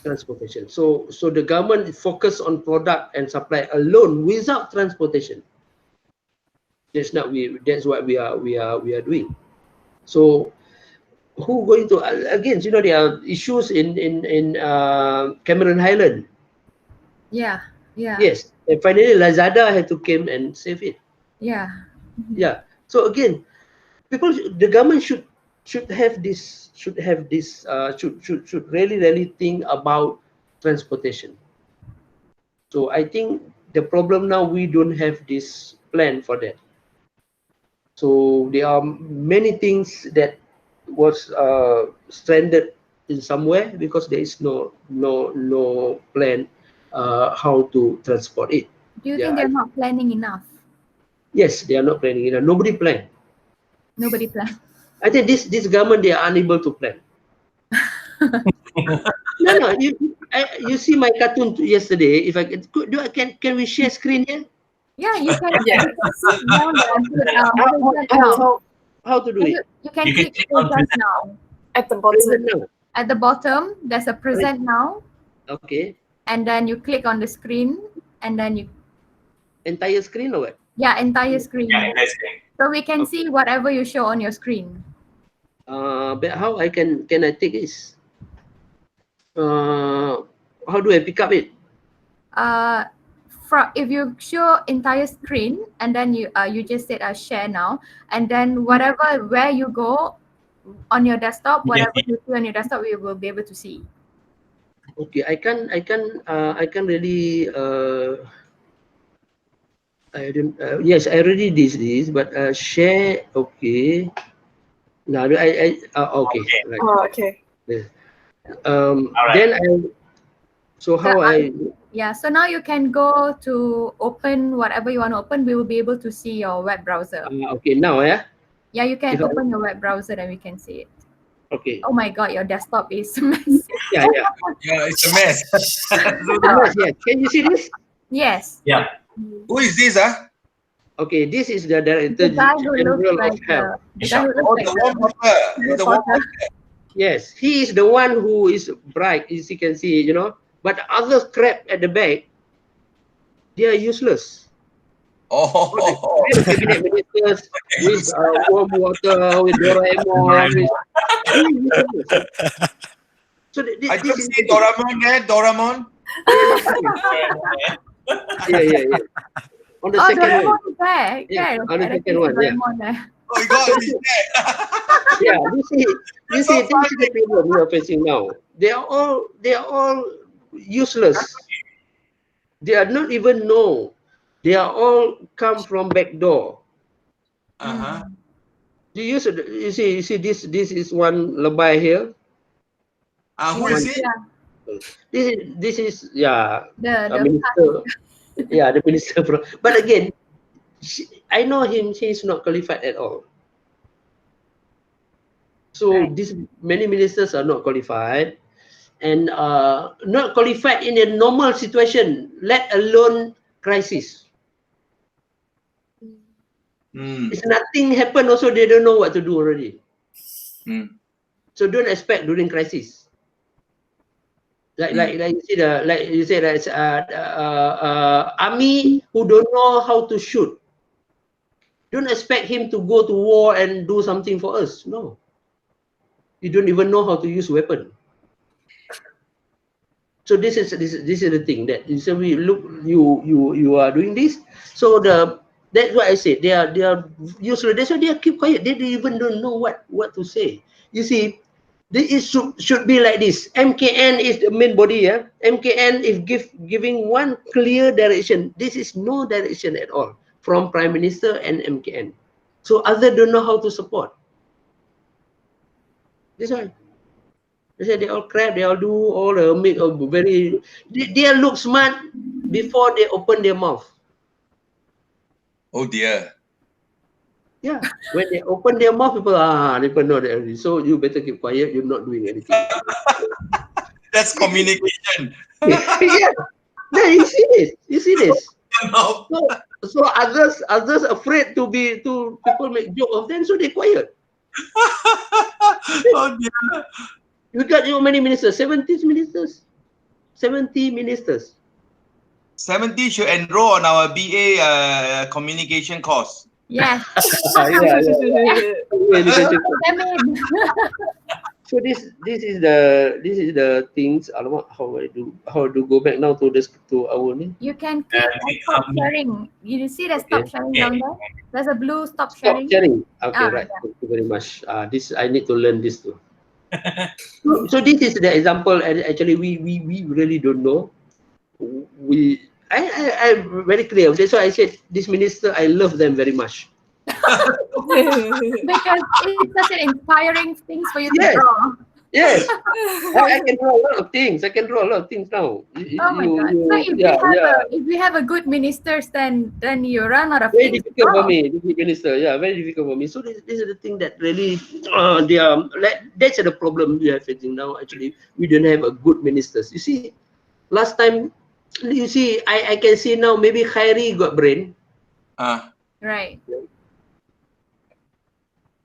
Transportation. So the government focus on product and supply alone without transportation. That's what we are doing. So who going to again? You know, there are issues in Cameron Highland. Yeah. Yes, and finally Lazada had to come and save it. Yeah. Yeah. So again, the government should have this should really think about transportation. So I think the problem now, we don't have this plan for that. So there are many things that was stranded in somewhere because there is no plan how to transport it. Do you think they're not planning enough? Yes, they are not planning enough. Nobody plan. Nobody plan. I think this government, they are unable to plan. No, you see my cartoon yesterday. If I can we share screen here? Yeah, you can. Yeah. You can sit down and put How to do it? You can You can click click on present present. now. At the Present bottom. now. At the bottom, there's a present now, Okay. and then you click on the screen, and then you Entire screen or what? entire screen. Yeah, that's great. So we can Okay. see whatever you show on your screen. But how I can I take this? How do I pick up it? If you show entire screen, and then you just said share now, and then where you go on your desktop, Yes, whatever you see on your desktop, we will be able to see. Okay, I can really I don't yes, I already did this, but share. Okay. Now okay, Okay. right. Oh, okay. Yes. All right. Then so how Yeah, so now you can go to open whatever you want to open. We will be able to see your web browser. okay, now Yeah, you can If I- open your web browser and we can see it. okay. Oh my god, your desktop is messy. Yeah. Yeah, it's a mess. Yeah. Can you see this? Yes. Yeah. Who is this? Okay, this is the Director The guy who looks General like of Health. the guy who looks Oh, like the warm water. Harry The warm Potter. Yes, he is the one who is bright, as you can see, But other crap at the back, they are useless. Oh, The cabinet ministers with warm water, with Doraemon, with useless. So I this don't is see Doraemon there. Doraemon. yeah. On the second Doraemon one. is there. Yeah, Okay, on the I second see one, yeah. Doraemon there. Oh my God, he's there. Yeah, you see, That's so this is the problem we are facing now. They are all useless. They are not even know. They are all come from back door. You see this is one lebay here. Who is he? Yeah, This is yeah, the minister. Yeah, the minister. But again, I know him. He's not qualified at all. So Right. many ministers are not qualified, and not qualified in a normal situation, let alone crisis. If nothing happen, also they don't know what to do already. So don't expect during crisis. Like you see army who don't know how to shoot. Don't expect him to go to war and do something for us. No. You don't even know how to use weapon. So this is the thing that so we look you are doing this. So that's what I said. They are useless. That's why they keep quiet. They even don't know what to say. You see, this should be like this. MKN is the main body. Yeah, MKN is giving one clear direction. This is no direction at all from Prime Minister and MKN. So others don't know how to support. That's why. They say they all crap, they all do all make a very they look smart before they open their mouth. Oh dear. Yeah. When they open their mouth, people know that already. So you better keep quiet, you're not doing anything. That's communication. Yeah. No, you see this. No. So others afraid to people make joke of them, so they quiet. Oh dear. You got how many ministers? 70 ministers. 70 ministers. 70 should enroll on our BA communication course. Yes. Yeah. So this is the things. Alamak, how do go back now to this to our name? You can click stop sharing. You see the stop sharing down there? There's a blue stop sharing. Okay, right. Yeah. Thank you very much. This I need to learn this too. So this is the example, and actually we really don't know. I'm very clear. That's why I said this minister, I love them very much. Because it's such an inspiring thing for you to draw. Yes. I can draw a lot of things. Now. Oh my God. So if we have a good ministers, then you run out of very things. difficult for me, the minister. Yeah, very difficult for me. So this is the thing that really they are that's the problem we are facing now. Actually, we don't have a good ministers. You see, last time you see I can see now maybe Khairi got brain. Right.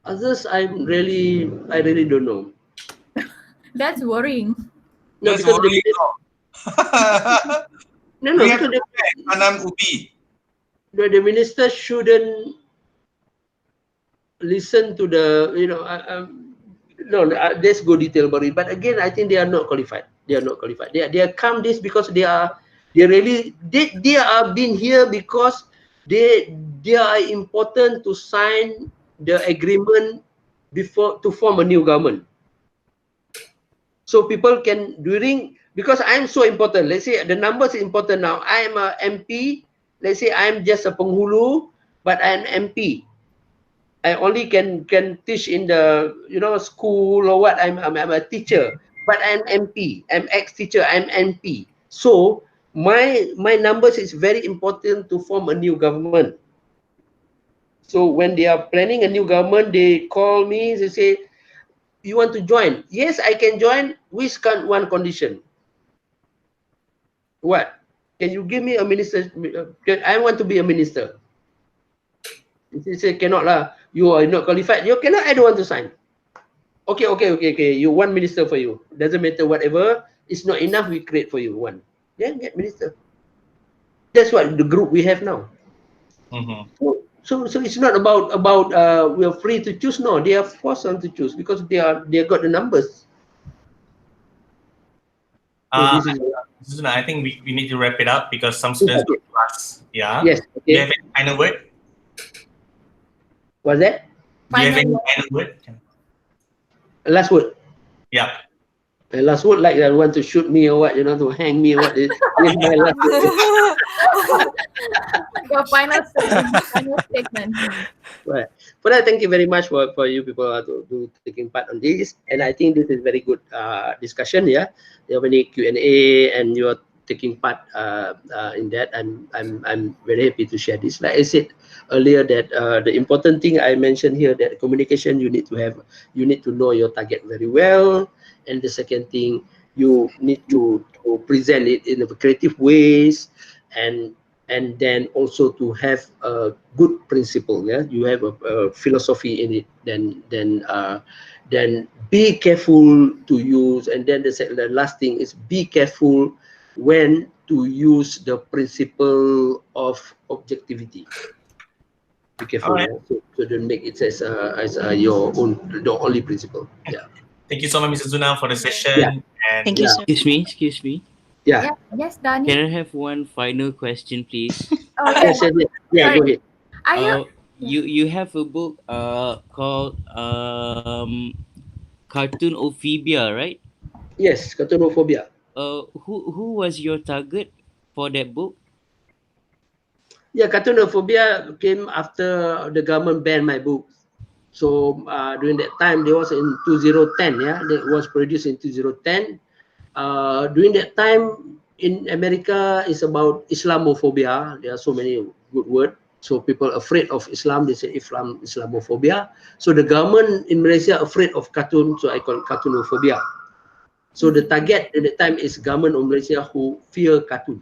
Others I really don't know. That's worrying. No, That's because worrying. No, we have because to Anam Ubi. the minister shouldn't listen to the let's go detail about it. But again, I think they are not qualified. They are come this because they are being here because they are important to sign the agreement before to form a new government. So people can because I'm so important. Let's say the numbers is important now. I am a MP. Let's say I'm just a penghulu, but I'm MP. I only can teach in the school or what. I'm a teacher, but I'm MP. I'm ex-teacher. I'm MP. So my numbers is very important to form a new government. So when they are planning a new government, they call me. They say, "You want to join?" Yes, I can join. With one condition. What? Can you give me a minister? I want to be a minister. He said, cannot lah. You are not qualified. You cannot. I don't want to sign. Okay. You one minister for you. Doesn't matter whatever. It's not enough. We create for you one. Then get minister. That's what the group we have now. So it's not about we are free to choose. No, they are forced on to choose because they got the numbers. So I think we need to wrap it up because some students go to class. Yeah. Yes. Okay. Do you have any final word? What's that? Do you have any final word? Last word. Yeah. Last word, like they want to shoot me or what, to hang me or what. Is my last word. Your final statement. Right. But I thank you very much for you people to taking part on this, and I think this is very good discussion. Yeah, you have any Q&A, and you are taking part in that. I'm very happy to share this. Like I said earlier, that the important thing I mentioned here, that communication you need to know your target very well, and the second thing, you need to present it in a creative ways, and then also to have a good principle. Yeah, you have a philosophy in it. Then be careful to use, and then the last thing is be careful when to use the principle of objectivity. Be careful. Alright. Yeah? So don't make it as your only principle. Yeah. Thank you so much, Mr. Zunar, for the session. Yeah. And Thank you, Yeah. sir. Excuse me. Yeah. Yeah. Yes, Dani. Can I have one final question, please? Oh Yes. yeah. Yeah. Sorry. Go ahead. Are you? You have a book called Cartoonophobia, right? Yes. Cartoonophobia. Who was your target for that book? Yeah, cartoonophobia came after the government banned my book. So during that time, there was in 2010. Yeah, that was produced in 2010. During that time in America, it's about Islamophobia. There are so many good words. So people afraid of Islam, they say Islamophobia. So the government in Malaysia afraid of cartoon, so I call it cartoonophobia. So the target at the time is government of Malaysia who fear cartoon.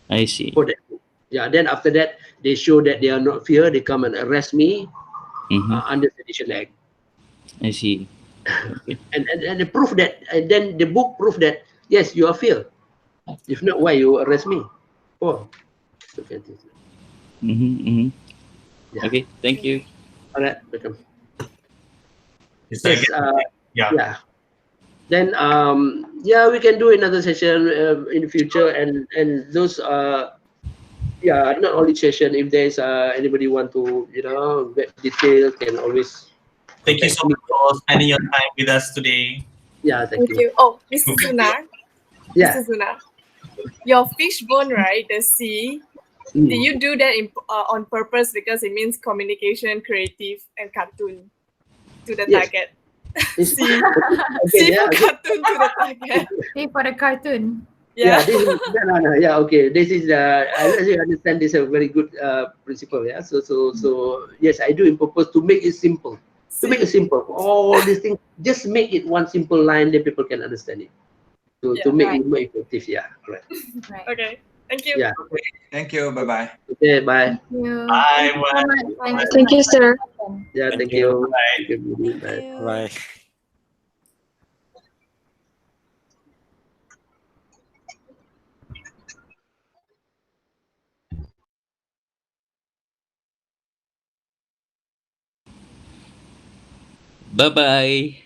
I see. For that. Yeah, then after that, they show that they are not fear, they come and arrest me under Sedition Act. I see. Okay. And the proof that, and then the book proof that, yes, you are fear. If not, why you arrest me? Oh, okay. Yeah. Okay, thank you. All right, welcome. Yes, Yes, yeah. yeah. Then, yeah, we can do another session in the future, and those yeah, not only session. If there's anybody want to, get detail, can always Thank you contact so me. much for spending your time with us today. Yeah, thank you. Oh, Mr. Zunar. Yeah. Mr. Zunar. Your fishbone, right? The sea. Mm. Did you do that on purpose because it means communication, creative, and cartoon to the Yes. target? It's- See, Okay, see yeah, for okay. cartoon to the target. See for the cartoon. Yeah, Yeah. this is no, yeah, okay. This is I actually understand this is a very good principle. Yeah, so yes, I do in purpose to make it simple. To make it simple, all these things, just make it one simple line, then people can understand it. To make it more effective. Yeah, correct. Right. Okay. Thank you. Yeah. Thank you. Bye bye. Okay, bye. Thank you. Bye. Thank you so much. Thank you, sir. Yeah, Thank thank you. you. Bye. Thank you. Bye. Bye. Bye bye.